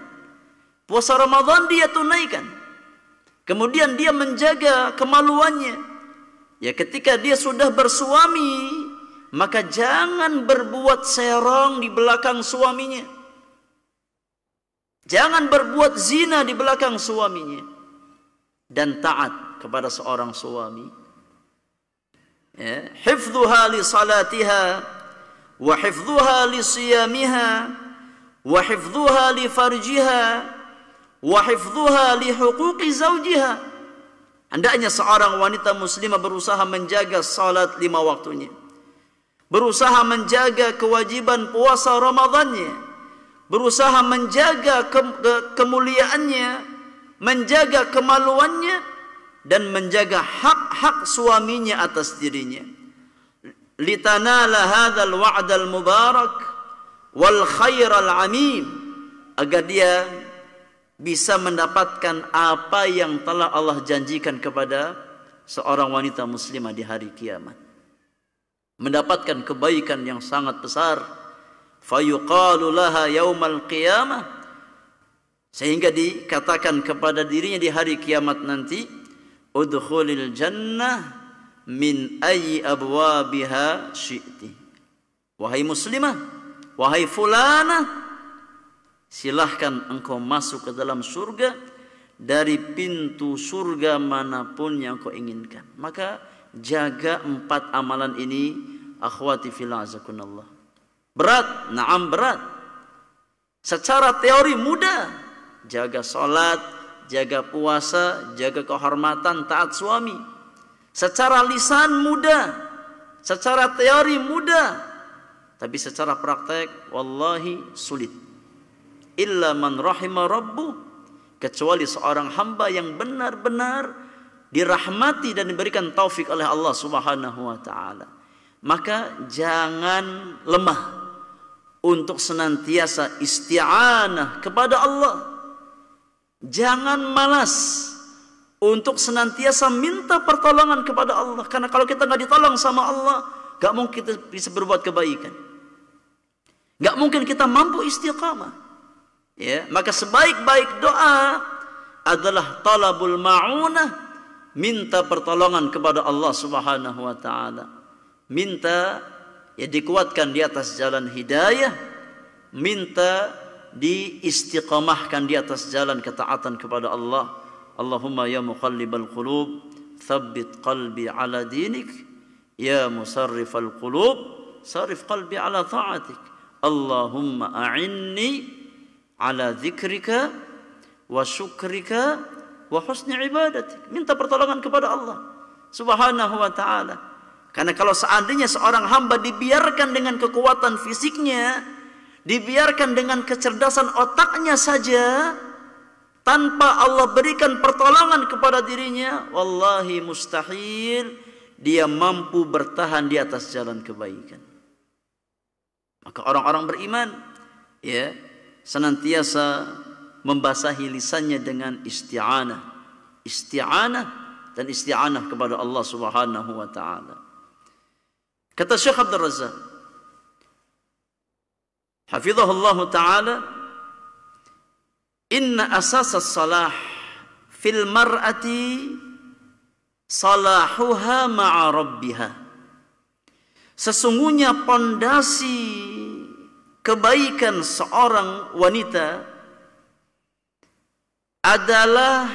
puasa Ramadan dia tunaikan, kemudian dia menjaga kemaluannya. Ya, ketika dia sudah bersuami, maka jangan berbuat serong di belakang suaminya, jangan berbuat zina di belakang suaminya, dan taat kepada seorang suami. Ya, hifdzuha li salatiha wa hifdzuha li siyamiha wa hifdzuha li farjiha wa hifdzuha li huquqi zawjiha. Hendaknya seorang wanita muslimah berusaha menjaga salat 5 waktunya, berusaha menjaga kewajiban puasa Ramadannya, berusaha menjaga kemuliaannya, menjaga kemaluannya, dan menjaga hak-hak suaminya atas dirinya. Litanala hadzal wa'dal mubarak wal khairal amim, agar dia bisa mendapatkan apa yang telah Allah janjikan kepada seorang wanita muslimah di hari kiamat, mendapatkan kebaikan yang sangat besar. Fayuqalu laha yaumal qiyamah, sehingga dikatakan kepada dirinya di hari kiamat nanti, udkhulil jannah min ayyi abwabiha syi'ti. Wahai muslimah, wahai fulana, silahkan engkau masuk ke dalam surga dari pintu surga manapun yang kau inginkan. Maka jaga 4 amalan ini, akhwati fillah azakunallah. Berat, na'am berat. Secara teori mudah, jaga salat, jaga puasa, jaga kehormatan, taat suami. Secara lisan mudah, secara teori mudah, tapi secara praktek wallahi sulit. Illa man rahima rabbuh, kecuali seorang hamba yang benar-benar dirahmati dan diberikan taufik oleh Allah Subhanahu wa taala. Maka jangan lemah untuk senantiasa isti'anah kepada Allah. Jangan malas untuk senantiasa minta pertolongan kepada Allah. Karena kalau kita nggak ditolong sama Allah, nggak mungkin kita bisa berbuat kebaikan, nggak mungkin kita mampu istiqamah. Ya, maka sebaik-baik doa adalah talabul ma'unah, minta pertolongan kepada Allah Subhanahu wa taala. Minta ya dikuatkan di atas jalan hidayah, minta diistiqamahkan di atas jalan ketaatan kepada Allah. Allahumma ya muqallibal qulub, tsabbit qalbi ala dinik, ya musarrifal qulub, sarif qalbi ala ta'atik. Allahumma a'inni ala dzikrika wa syukrika wa husni ibadatik. Minta pertolongan kepada Allah Subhanahu wa taala. Karena kalau seandainya seorang hamba dibiarkan dengan kekuatan fisiknya, dibiarkan dengan kecerdasan otaknya saja, tanpa Allah berikan pertolongan kepada dirinya, wallahi mustahil dia mampu bertahan di atas jalan kebaikan. Maka orang-orang beriman ya senantiasa membasahi lisannya dengan isti'anah, isti'anah dan isti'anah kepada Allah Subhanahu wa taala. Kata Syekh Abdul Razzaq hafizahullah taala, inna asas as-salah fil mar'ati salahuha ma'a rabbiha. Sesungguhnya pondasi kebaikan seorang wanita adalah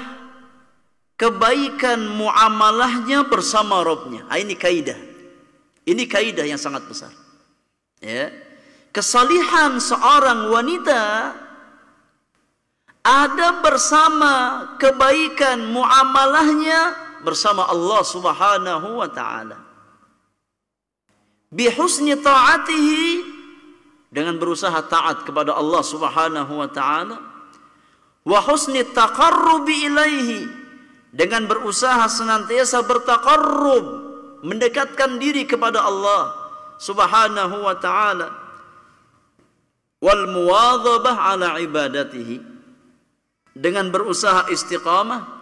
kebaikan muamalahnya bersama Rabbnya. Ini kaidah. Ini kaidah yang sangat besar. Ya. Kesalihan seorang wanita ada bersama kebaikan muamalahnya bersama Allah Subhanahu wa taala. Bihusni ta'atihi, dengan berusaha taat kepada Allah Subhanahu wa taala, wa husni taqarrubi ilaihi, dengan berusaha senantiasa bertaqarrub, mendekatkan diri kepada Allah Subhanahu wa taala, wal muwadhabah ala ibadatihi, dengan berusaha istiqamah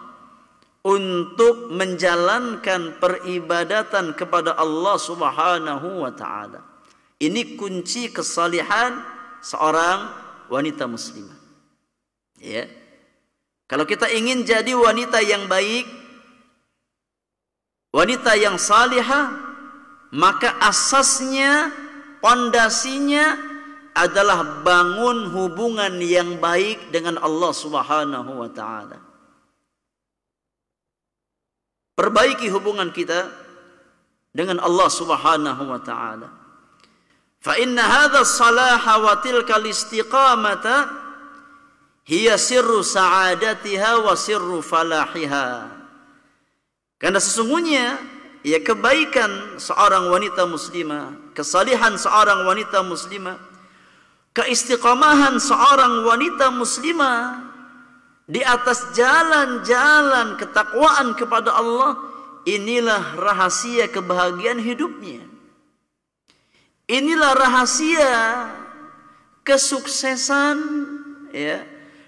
untuk menjalankan peribadatan kepada Allah Subhanahu wa taala. Ini kunci kesalihan seorang wanita muslimah. Ya. Kalau kita ingin jadi wanita yang baik, wanita yang salihah, maka asasnya, pondasinya adalah bangun hubungan yang baik dengan Allah Subhanahu wa taala. Perbaiki hubungan kita dengan Allah Subhanahu wa taala. Fa inna hadha as-salaha wa tilka al-istiqamata hiya sirru sa'adatiha wa sirru falahiha. Karena sesungguhnya ya kebaikan seorang wanita muslimah, kesalihan seorang wanita muslimah, keistiqamahan seorang wanita muslimah di atas jalan-jalan ketakwaan kepada Allah, inilah rahasia kebahagiaan hidupnya. Inilah rahasia kesuksesan ya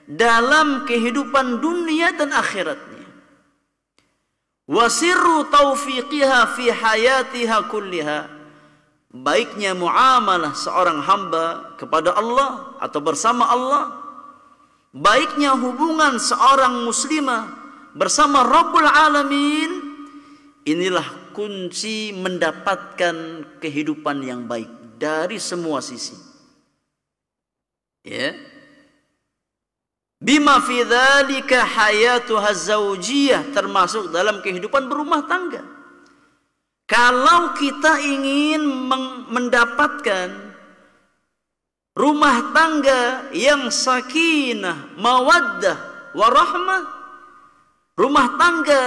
dalam kehidupan dunia dan akhiratnya. Wasirru taufiqiha fi hayatiha kulliha, baiknya muamalah seorang hamba kepada Allah atau bersama Allah, baiknya hubungan seorang muslimah bersama Rabbul Alamin, inilah kunci mendapatkan kehidupan yang baik dari semua sisi. Ya. Bima fi dzalika hayatuha zaujiyah, termasuk dalam kehidupan berumah tangga. Kalau kita ingin mendapatkan rumah tangga yang sakinah, mawaddah, warahmah, rumah tangga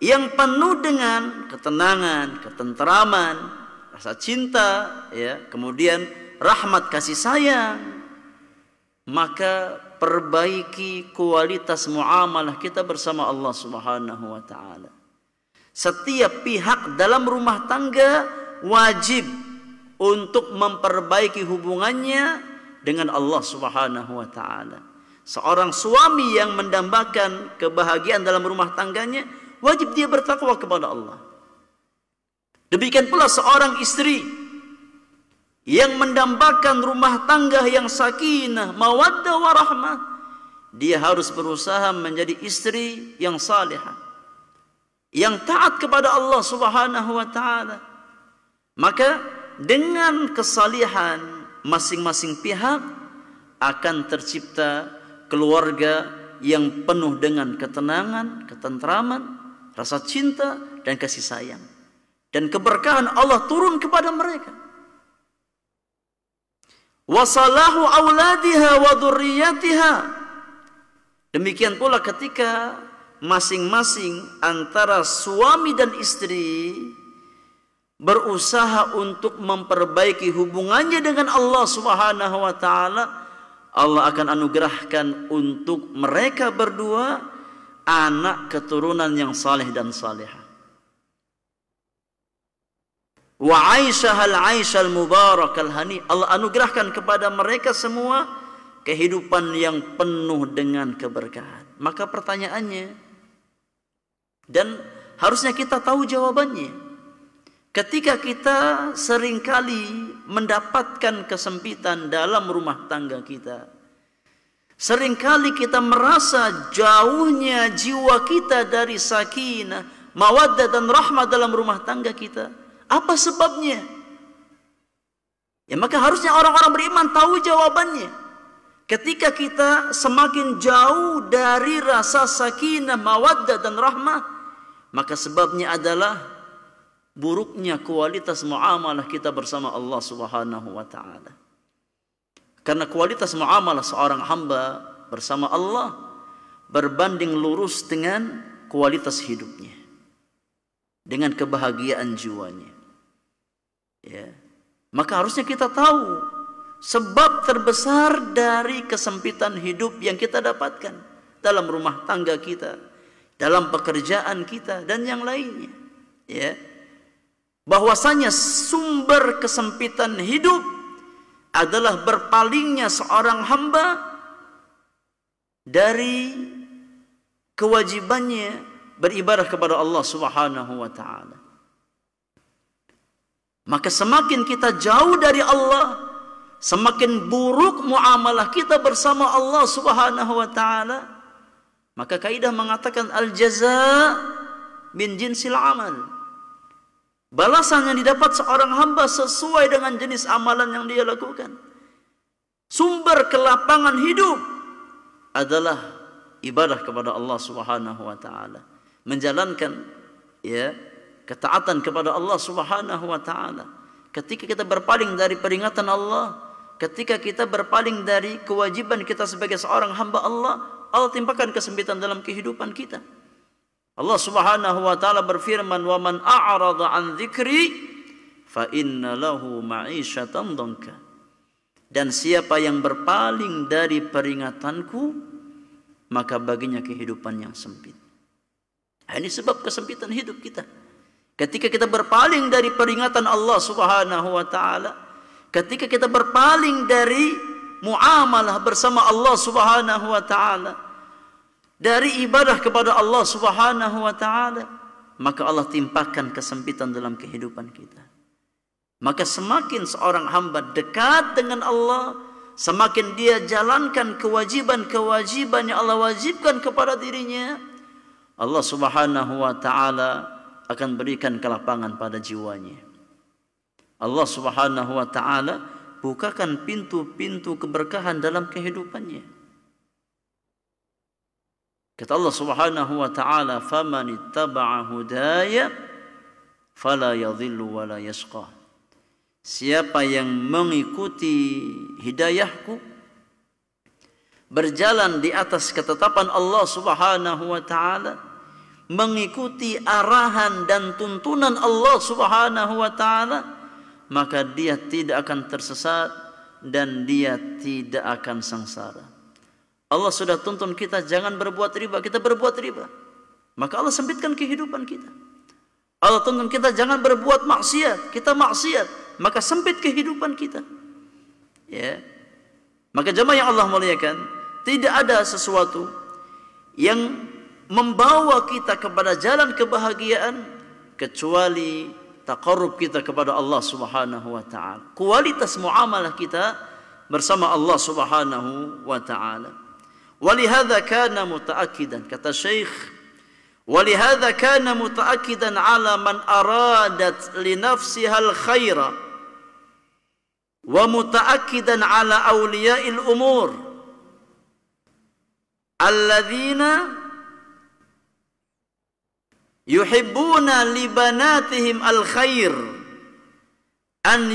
yang penuh dengan ketenangan, ketenteraman, rasa cinta, ya, kemudian rahmat kasih sayang, maka perbaiki kualitas muamalah kita bersama Allah Subhanahu wa taala. Setiap pihak dalam rumah tangga wajib untuk memperbaiki hubungannya dengan Allah Subhanahu wa taala. Seorang suami yang mendambakan kebahagiaan dalam rumah tangganya, wajib dia bertakwa kepada Allah. Demikian pula seorang istri yang mendambakan rumah tangga yang sakinah, mawaddah, warahmah, dia harus berusaha menjadi istri yang salihah, yang taat kepada Allah Subhanahu wa taala. Maka dengan kesalihan masing-masing pihak akan tercipta keluarga yang penuh dengan ketenangan, ketentraman, rasa cinta dan kasih sayang, dan keberkahan Allah turun kepada mereka. Wasalahu auladiha wa dzurriyyatiha, demikian pula ketika masing-masing antara suami dan istri berusaha untuk memperbaiki hubungannya dengan Allah Subhanahu wa taala, Allah akan anugerahkan untuk mereka berdua anak keturunan yang saleh dan salihah. Wa aisyahal aisyal mubarakal hani, Allah anugerahkan kepada mereka semua kehidupan yang penuh dengan keberkahan. Maka pertanyaannya, dan harusnya kita tahu jawabannya, ketika kita seringkali mendapatkan kesempitan dalam rumah tangga kita, seringkali kita merasa jauhnya jiwa kita dari sakinah, mawaddah dan rahmah dalam rumah tangga kita. Apa sebabnya? Ya, maka harusnya orang-orang beriman tahu jawabannya. ketika kita semakin jauh dari rasa sakinah, mawaddah dan rahmah, maka sebabnya adalah buruknya kualitas muamalah kita bersama Allah Subhanahu wa taala. Karena kualitas muamalah seorang hamba bersama Allah berbanding lurus dengan kualitas hidupnya, dengan kebahagiaan jiwanya. Ya. Maka harusnya kita tahu sebab terbesar dari kesempitan hidup yang kita dapatkan dalam rumah tangga kita, dalam pekerjaan kita dan yang lainnya. Ya. Bahwasanya sumber kesempitan hidup adalah berpalingnya seorang hamba dari kewajibannya beribadah kepada Allah Subhanahu wa taala. Maka semakin kita jauh dari Allah, semakin buruk muamalah kita bersama Allah Subhanahu wa taala. Maka kaidah mengatakan al-jazaa min jinsil amal. Balasan yang didapat seorang hamba sesuai dengan jenis amalan yang dia lakukan. Sumber kelapangan hidup adalah ibadah kepada Allah Subhanahu wa taala. Menjalankan ya ketaatan kepada Allah Subhanahu wa taala. Ketika kita berpaling dari peringatan Allah, ketika kita berpaling dari kewajiban kita sebagai seorang hamba Allah, Allah timpakan kesempitan dalam kehidupan kita. Allah Subhanahu wa taala berfirman, "Wa man a'rada 'an dzikri fa inna lahu ma'isyatan dhanka." Dan siapa yang berpaling dari peringatanku, maka baginya kehidupan yang sempit. Ini sebab kesempitan hidup kita. Ketika kita berpaling dari peringatan Allah Subhanahu wa taala, ketika kita berpaling dari muamalah bersama Allah Subhanahu wa taala, dari ibadah kepada Allah Subhanahu wa taala, maka Allah timpakan kesempitan dalam kehidupan kita. Maka semakin seorang hamba dekat dengan Allah, semakin dia jalankan kewajiban-kewajiban yang Allah wajibkan kepada dirinya, Allah Subhanahu wa taala akan berikan kelapangan pada jiwanya. Allah Subhanahu wa taala bukakan pintu-pintu keberkahan dalam kehidupannya. Kata Allah Subhanahu wa taala, "Faman ittaba'a hudaya fala yadhillu wa la yashqa." Siapa yang mengikuti hidayahku, berjalan di atas ketetapan Allah Subhanahu wa taala, mengikuti arahan dan tuntunan Allah Subhanahu wa taala, maka dia tidak akan tersesat dan dia tidak akan sengsara. Allah sudah tuntun kita jangan berbuat riba, kita berbuat riba, maka Allah sempitkan kehidupan kita. Allah tuntun kita jangan berbuat maksiat, kita maksiat, maka sempit kehidupan kita. Ya. Maka jemaah yang Allah muliakan, tidak ada sesuatu yang membawa kita kepada jalan kebahagiaan kecuali taqarrub kita kepada Allah Subhanahu wa taala. Kualitas muamalah kita bersama Allah Subhanahu wa taala. Walihada kana muta'akkidan, kata Syekh, walihada kana muta'akkidan ala man aradat li nafsiha al-khaira wa muta'akkidan ala awliya'il umur alladzina yuhibbuna li banatihim al-khair an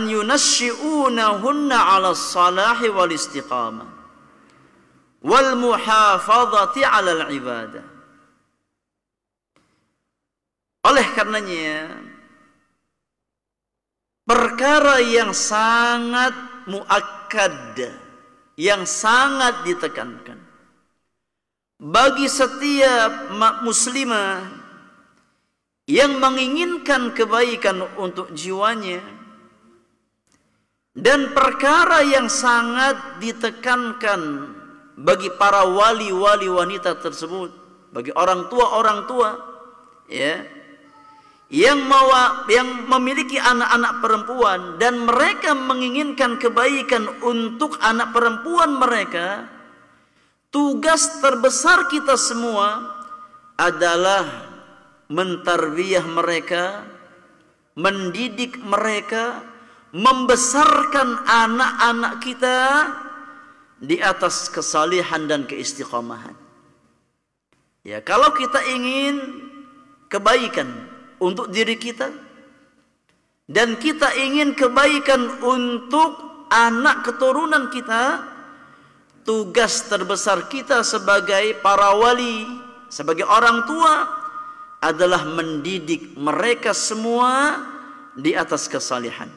yunashshi'unahunna ala as-salahi wal istiqamah wal muhafadhati 'alal ibadah. Oleh karenanya perkara yang sangat muakkad, yang sangat ditekankan bagi setiap muslimah yang menginginkan kebaikan untuk jiwanya, dan perkara yang sangat ditekankan bagi para wali-wali wanita tersebut, bagi orang tua ya, yang memiliki anak-anak perempuan dan mereka menginginkan kebaikan untuk anak perempuan mereka, tugas terbesar kita semua adalah mentarbiyah mereka, mendidik mereka, membesarkan anak-anak kita di atas kesalihan dan keistiqomahan. Ya, kalau kita ingin kebaikan untuk diri kita dan kita ingin kebaikan untuk anak keturunan kita, tugas terbesar kita sebagai para wali, sebagai orang tua adalah mendidik mereka semua di atas kesalihan,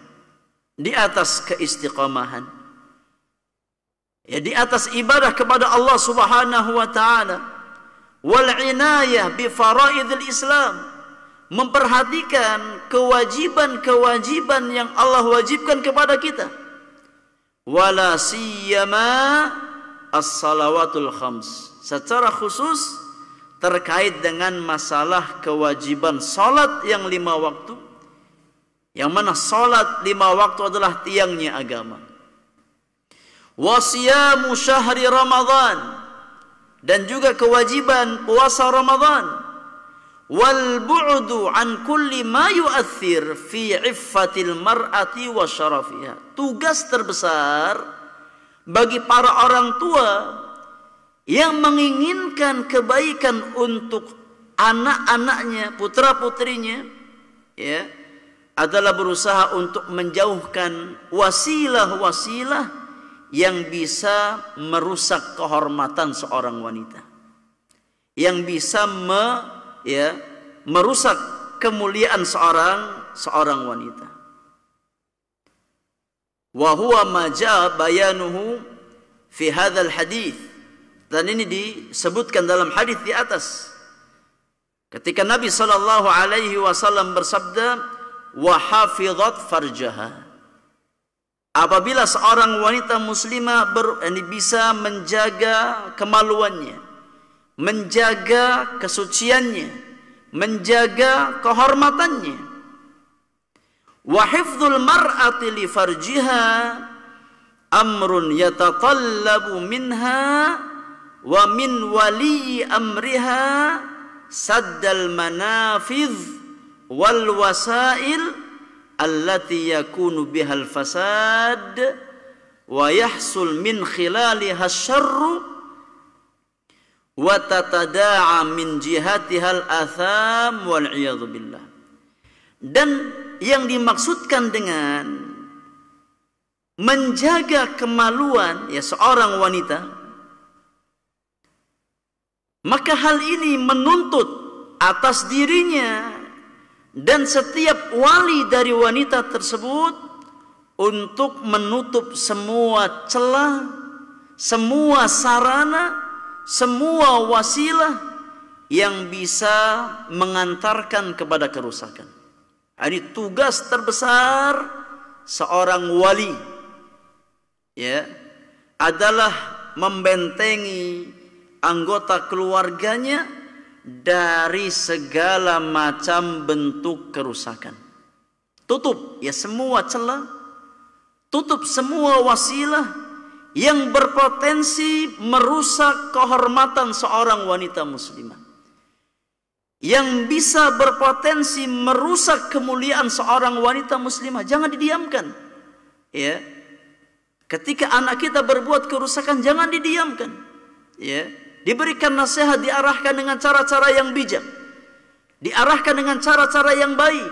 di atas keistiqomahan, ya, di atas ibadah kepada Allah Subhanahu wa taala, wal inayah bi faraidil Islam, memperhatikan kewajiban-kewajiban yang Allah wajibkan kepada kita, wala siyama as-salawatul khams, secara khusus terkait dengan masalah kewajiban salat yang 5 waktu, yang mana salat 5 waktu adalah tiangnya agama. Wa siyamu syahri Ramadan, dan juga kewajiban puasa Ramadan. Wal bu'du an kulli ma yu'athir fi iffatil mar'ati wa syarafiha. Tugas terbesar bagi para orang tua yang menginginkan kebaikan untuk anak-anaknya, putra-putrinya, ya, adalah berusaha untuk menjauhkan wasilah-wasilah yang bisa merusak kehormatan seorang wanita, yang bisa merusak kemuliaan seorang wanita. Wa huwa ma jaa bayanuhu fi hadzal hadits, dan ini disebutkan dalam hadis di atas ketika Nabi sallallahu alaihi wasallam bersabda, wa hafizat farjaha, apabila seorang wanita muslimah bisa menjaga kemaluannya, menjaga kesuciannya, menjaga kehormatannya. Wa hifdzul mar'ati li farjiha amrun yatatallabu minha wa min wali amriha saddal manafidh wal wasail allati yakunu bihal fasad wa yahsul min khilaliha syarru wa tatada'a min jihatihal atham wal iyadhu billah. Dan yang dimaksudkan dengan menjaga kemaluan, ya, seorang wanita, maka hal ini menuntut atas dirinya dan setiap wali dari wanita tersebut untuk menutup semua celah, semua sarana, semua wasilah yang bisa mengantarkan kepada kerusakan. Ini tugas terbesar seorang wali, ya, adalah membentengi anggota keluarganya dari segala macam bentuk kerusakan. Tutup, ya, semua celah, tutup semua wasilah yang berpotensi merusak kehormatan seorang wanita muslimah, yang bisa berpotensi merusak kemuliaan seorang wanita muslimah. Jangan didiamkan, ya. Ketika anak kita berbuat kerusakan, jangan didiamkan, ya. Diberikan nasihat, diarahkan dengan cara-cara yang bijak, diarahkan dengan cara-cara yang baik.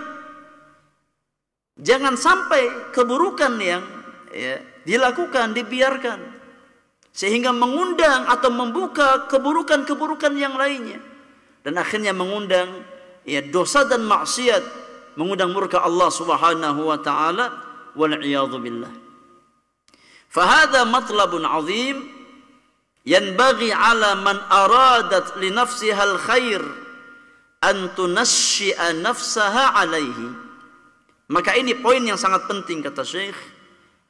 Jangan sampai keburukan yang, ya, dilakukan, dibiarkan, sehingga mengundang atau membuka keburukan-keburukan yang lainnya, dan akhirnya mengundang, ya, dosa dan maksiat, mengundang murka Allah Subhanahu wa taala, wal iyadhu billah. Fahadha matlabun azim yanbaghi ala man aradat li nafsiha al khair an tunashshi'a nafsaha alaihi. Maka ini poin yang sangat penting, kata Syekh,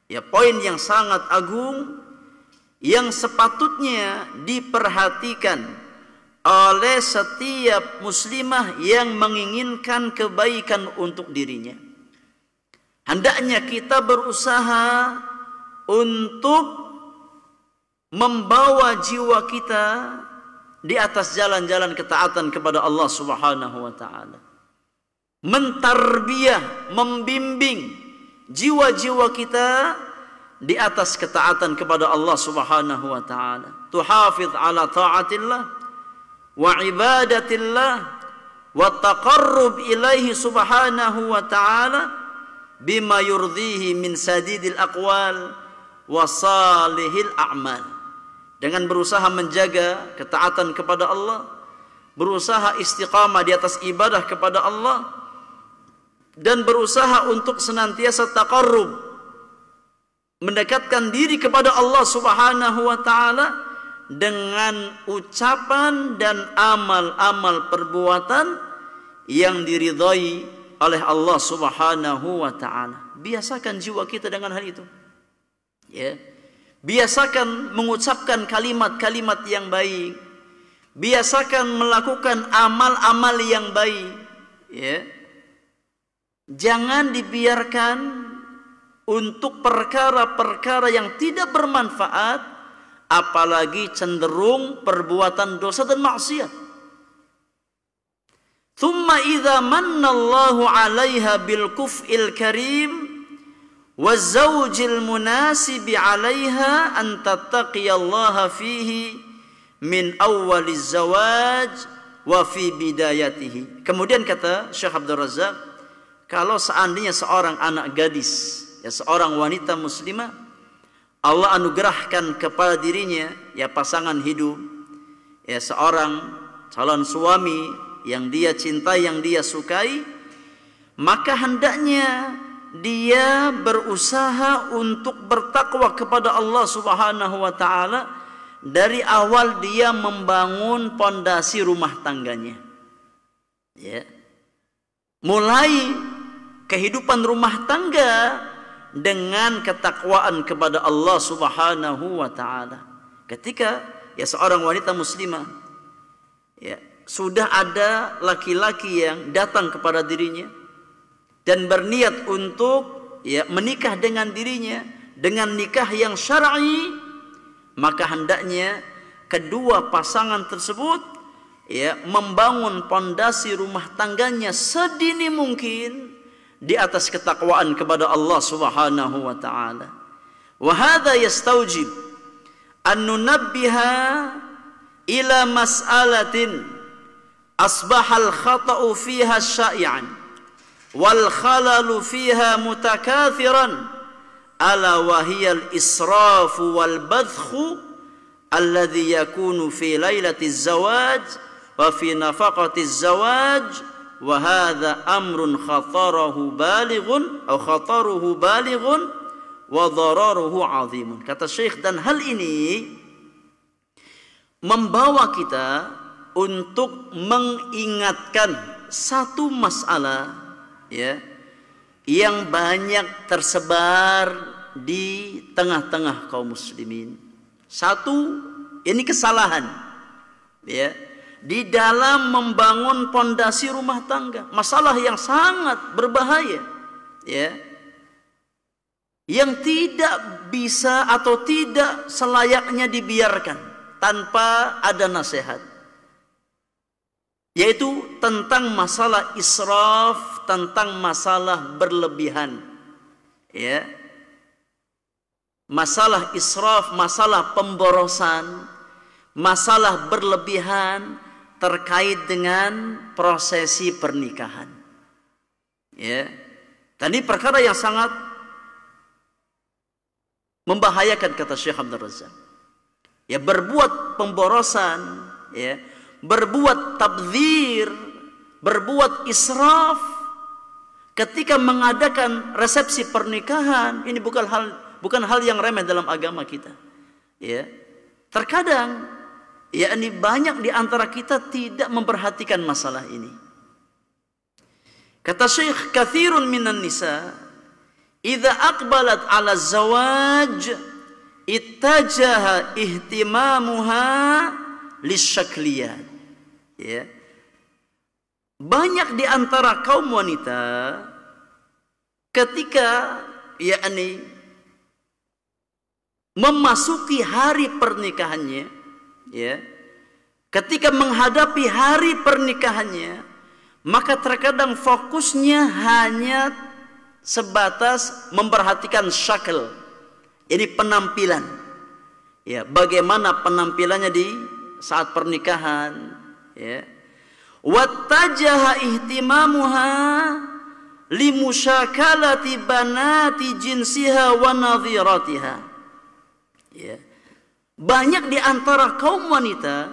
ya, poin yang sangat agung yang sepatutnya diperhatikan oleh setiap muslimah yang menginginkan kebaikan untuk dirinya. Hendaknya kita berusaha untuk membawa jiwa kita di atas jalan-jalan ketaatan kepada Allah Subhanahu wa taala. Mentarbiyah, membimbing jiwa-jiwa kita di atas ketaatan kepada Allah Subhanahu wa taala. Tuhafidz ala taatillah wa ibadatillah wa taqarrub ilaihi subhanahu wa ta'ala bima yurdihi min sadidil aqwal wa salihil a'mal. Dengan berusaha menjaga ketaatan kepada Allah, berusaha istiqamah di atas ibadah kepada Allah, dan berusaha untuk senantiasa taqarrub, mendekatkan diri kepada Allah Subhanahu wa taala dengan ucapan dan amal-amal perbuatan yang diridhai oleh Allah Subhanahu wa taala. Biasakan jiwa kita dengan hal itu. Ya. Biasakan mengucapkan kalimat-kalimat yang baik. Biasakan melakukan amal-amal yang baik. Ya. Jangan dibiarkan untuk perkara-perkara yang tidak bermanfaat, apalagi cenderung perbuatan dosa dan maksiat. Thumma idza manna Allahu 'alaiha bil kuf'il karim wa zawjil munasibi 'alaiha an tattaqiyallaha fihi min awwaliz zawaj wa fi bidayatihi. Kemudian kata Syekh Abdul Razzaq, kalau seandainya seorang anak gadis, ya seorang wanita muslimah, Allah anugerahkan kepada dirinya ya pasangan hidup, ya seorang calon suami yang dia cintai, yang dia sukai, maka hendaknya dia berusaha untuk bertakwa kepada Allah Subhanahu wa taala dari awal dia membangun pondasi rumah tangganya. Ya. Mulai kehidupan rumah tangga dengan ketakwaan kepada Allah Subhanahu wa taala. Ketika ya seorang wanita muslimah ya sudah ada laki-laki yang datang kepada dirinya dan berniat untuk ya menikah dengan dirinya dengan nikah yang syar'i, maka hendaknya kedua pasangan tersebut ya membangun pondasi rumah tangganya sedini mungkin di atas ketakwaan kepada Allah Subhanahu wa taala. Wa hadha yastawjib an nunabbiha ila mas'alatin asbahal khata'u fiha sya'i'an wal khalalu fiha mutakathiran ala wa hiya al israfu wal badkhu alladhi yakunu fi lailatiz zawaj wa fi nafaqatiz zawaj. Wa hadza amrun khataruhu balighun wa dararuhu 'azimun. Kata Syekh, dan hal ini membawa kita untuk mengingatkan satu masalah ya yang banyak tersebar di tengah-tengah kaum muslimin. Satu, ini kesalahan ya di dalam membangun pondasi rumah tangga, masalah yang sangat berbahaya ya, yang tidak bisa atau tidak selayaknya dibiarkan tanpa ada nasihat, yaitu tentang masalah israf, tentang masalah berlebihan ya, masalah israf, masalah pemborosan, masalah berlebihan terkait dengan prosesi pernikahan. Ya. Dan ini perkara yang sangat membahayakan kata Syekh Abdul Razzaq. Ya, berbuat pemborosan, ya, berbuat tabdzir, berbuat israf ketika mengadakan resepsi pernikahan, ini bukan hal yang remeh dalam agama kita. Ya. Terkadang yakni banyak di antara kita tidak memperhatikan masalah ini. Kata Syekh, kathirun minan nisa idza aqbalat ala zawaj ittajaha ihtimamuha lisyakliyat. Ya. Banyak di antara kaum wanita ketika yakni memasuki hari pernikahannya, ya, ketika menghadapi hari pernikahannya, maka terkadang fokusnya hanya sebatas memperhatikan syakl, Ini penampilan. Ya, bagaimana penampilannya di saat pernikahan, ya. Wattajaha ihtimamuha limusyakalati banati jinsiha wa nadhiratiha. Ya. Banyak di antara kaum wanita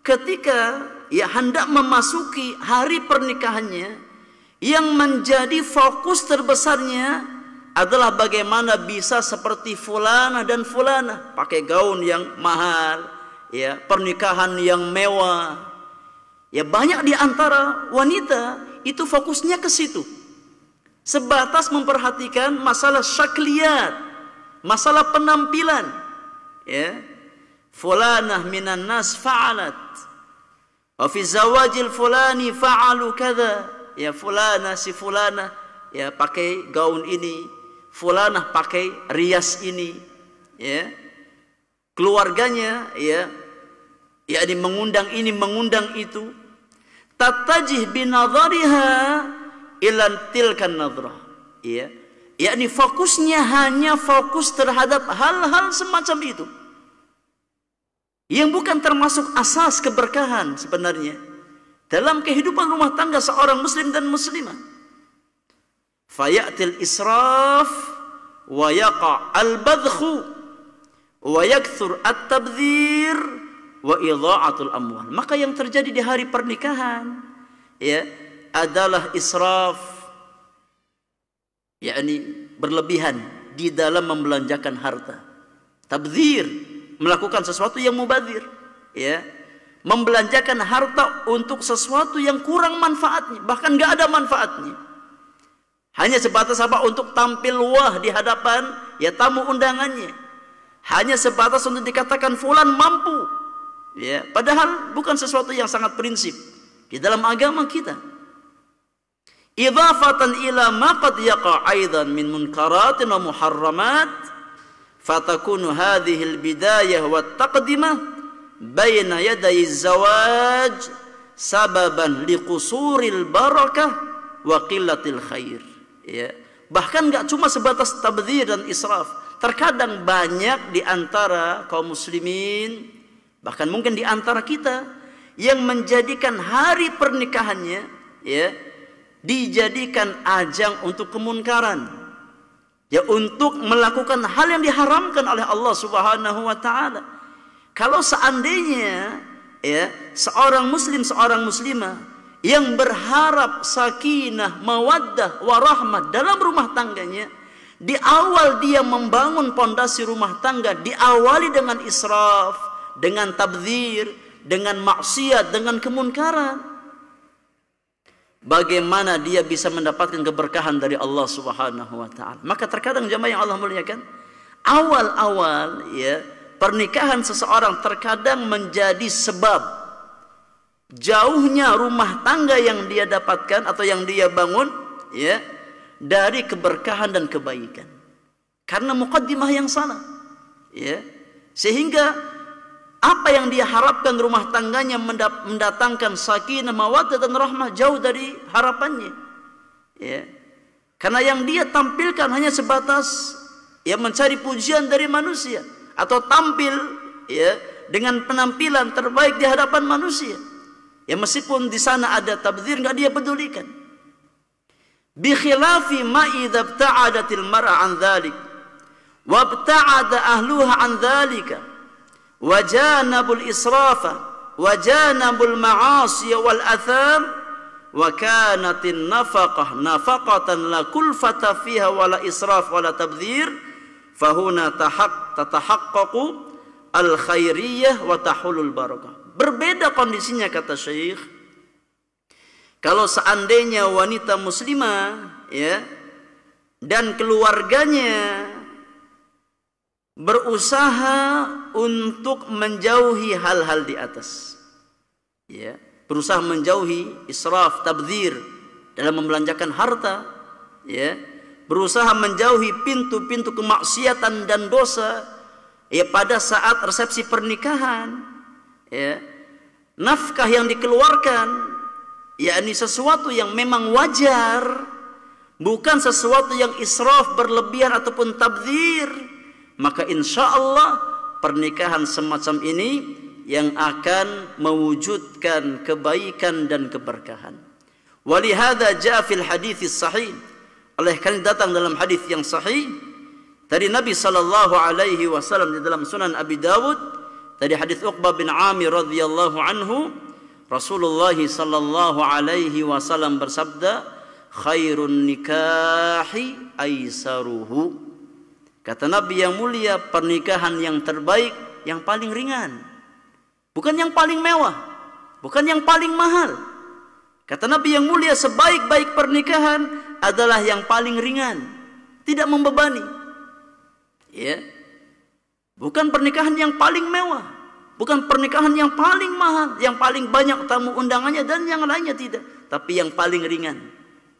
ketika ya hendak memasuki hari pernikahannya, yang menjadi fokus terbesarnya adalah bagaimana bisa seperti fulana dan fulana, pakai gaun yang mahal, ya, pernikahan yang mewah. Ya, banyak di antara wanita itu fokusnya ke situ. Sebatas memperhatikan masalah syakliyat, masalah penampilan. Ya. Fulanah minan nas fa'alat. Wa fi zawajil fulani fa'alu kadza. Ya, fulana si fulana ya pakai gaun ini, fulanah pakai rias ini, ya. Keluarganya ya yakni mengundang ini, mengundang itu. Tatajih binadhariha ila tilkan nadrah, ya. Yakni fokusnya hanya fokus terhadap hal-hal semacam itu, yang bukan termasuk asas keberkahan sebenarnya dalam kehidupan rumah tangga seorang muslim dan muslimah. Fayatil israf wa yaqa al-badkhu wa yakthur at-tabdhir wa idha'atul amwal. Maka yang terjadi di hari pernikahan ya adalah israf, yakni berlebihan di dalam membelanjakan harta. Tabdhir, melakukan sesuatu yang mubadzir, ya. Membelanjakan harta untuk sesuatu yang kurang manfaatnya, bahkan nggak ada manfaatnya. Hanya sebatas apa? Untuk tampil wah di hadapan ya tamu undangannya. Hanya sebatas untuk dikatakan fulan mampu. Ya, padahal bukan sesuatu yang sangat prinsip di dalam agama kita. Idhafatan ila ma qad yaqa aidan min munkaratin wa muharramat, fatakunu hadhihi al-bidayah wa taqdimah baina yaday zawaj sababan liqusuril barakah wa qillatil khair. Ya. Bahkan enggak cuma sebatas tabdzir dan israf. Terkadang banyak di antara kaum muslimin, bahkan mungkin di antara kita, yang menjadikan hari pernikahannya ya dijadikan ajang untuk kemunkaran. Ya, untuk melakukan hal yang diharamkan oleh Allah Subhanahu wa taala. Kalau seandainya ya seorang muslim, seorang muslimah yang berharap sakinah, mawaddah, warahmah dalam rumah tangganya, di awal dia membangun pondasi rumah tangga diawali dengan israf, dengan tabdzir, dengan maksiat, dengan kemunkaran, bagaimana dia bisa mendapatkan keberkahan dari Allah Subhanahu wa taala? Maka terkadang jemaah yang Allah muliakan, awal-awal ya pernikahan seseorang terkadang menjadi sebab jauhnya rumah tangga yang dia dapatkan atau yang dia bangun ya dari keberkahan dan kebaikan, karena muqaddimah yang salah ya, sehingga apa yang dia harapkan rumah tangganya mendatangkan sakinah, mawaddah dan rahmah jauh dari harapannya ya, karena yang dia tampilkan hanya sebatas ya mencari pujian dari manusia, atau tampil ya dengan penampilan terbaik di hadapan manusia. Ya, meskipun di sana ada tabdzir enggak dia pedulikan. Bi khilafi ma idza ibta'adatil mar'a an dzalik wa ibta'ada ahluha an dzalika wa janabul israfa wa janabul ma'asi wal atham wa kanatin nafaqah nafaqatan la kulfata fiha wala israf wala tabdzir, fahuna tatahaqqaqu al-khairiyah wa tahulul barakah. Berbeda kondisinya kata Syekh kalau seandainya wanita muslimah ya dan keluarganya berusaha untuk menjauhi hal-hal di atas ya, berusaha menjauhi israf, tabdzir dalam membelanjakan harta ya, berusaha menjauhi pintu-pintu kemaksiatan dan dosa ya pada saat resepsi pernikahan ya, nafkah yang dikeluarkan yakni sesuatu yang memang wajar, bukan sesuatu yang israf, berlebihan ataupun tabdzir, maka insya Allah pernikahan semacam ini yang akan mewujudkan kebaikan dan keberkahan. Walihada jaa fil hadits sahih, oleh karena datang dalam hadis yang sahih dari Nabi sallallahu alaihi wasallam di dalam Sunan Abi Dawud, dari hadis Uqbah bin Amir radhiyallahu anhu, Rasulullah sallallahu alaihi wasallam bersabda, khairun nikahi aisaruhu. Kata Nabi yang mulia, pernikahan yang terbaik yang paling ringan, bukan yang paling mewah, bukan yang paling mahal. Kata Nabi yang mulia, sebaik-baik pernikahan adalah yang paling ringan, tidak membebani. Ya. Bukan pernikahan yang paling mewah, bukan pernikahan yang paling mahal, yang paling banyak tamu undangannya dan yang lainnya, tidak, tapi yang paling ringan.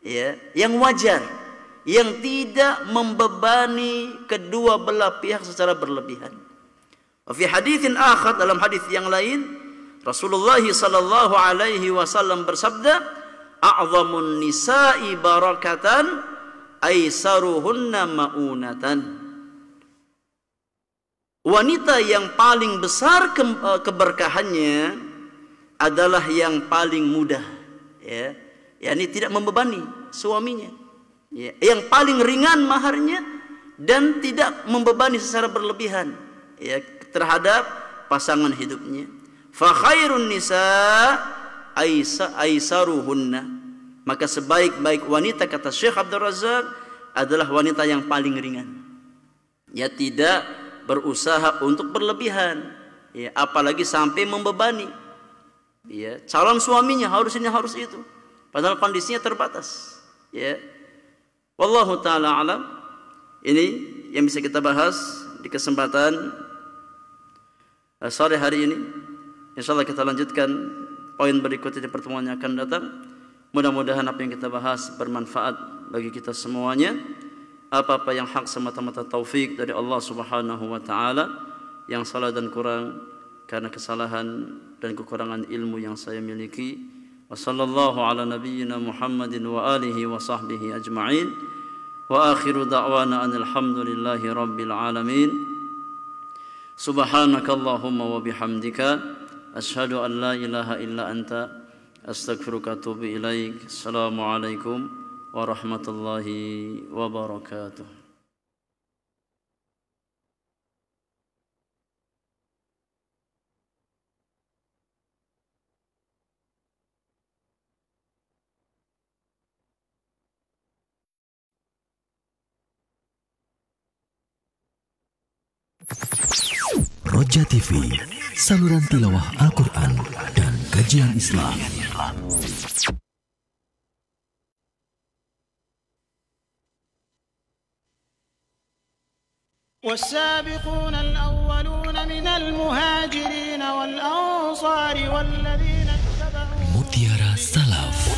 Ya, yang wajar, yang tidak membebani kedua belah pihak secara berlebihan. Fi haditsin akhar, dalam hadis yang lain, Rasulullah sallallahu alaihi wasallam bersabda, a'zamun nisa'i barakatan aisaruhunna maunatan. Wanita yang paling besar keberkahannya adalah yang paling mudah, ya, yakni tidak membebani suaminya, ya, yang paling ringan maharnya dan tidak membebani secara berlebihan, ya, terhadap pasangan hidupnya. Fa khairun nisa aisaruhunna, maka sebaik-baik wanita, kata Syekh Abdul Razak, adalah wanita yang paling ringan, ya, tidak berusaha untuk berlebihan, ya, apalagi sampai membebani, ya, calon suaminya harus ini harus itu, padahal kondisinya terbatas, ya. Wallahu taala alam. Ini yang bisa kita bahas di kesempatan sore hari ini. Insyaallah kita lanjutkan poin berikutnya di pertemuan yang akan datang. Mudah-mudahan apa yang kita bahas bermanfaat bagi kita semuanya. Apa-apa yang hak semata-mata taufik dari Allah Subhanahu wa taala, yang salah dan kurang karena kesalahan dan kekurangan ilmu yang saya miliki. Wa sallallahu ala nabiyyina Muhammadin wa alihi wa sahbihi ajma'in. Wa akhiru da'wana anil hamdulillahi rabbil alamin. Subhanakallahumma wa bihamdika asyhadu an la ilaha illa anta astaghfiruka wa atubu ilaik. Assalamualaikum warahmatullahi wabarakatuh. Roja TV, saluran tilawah Al-Quran dan kajian Islam. والسابقون الأولون من المهاجرين والأنصار والذين اتبعوهم. Mutiara Salaf.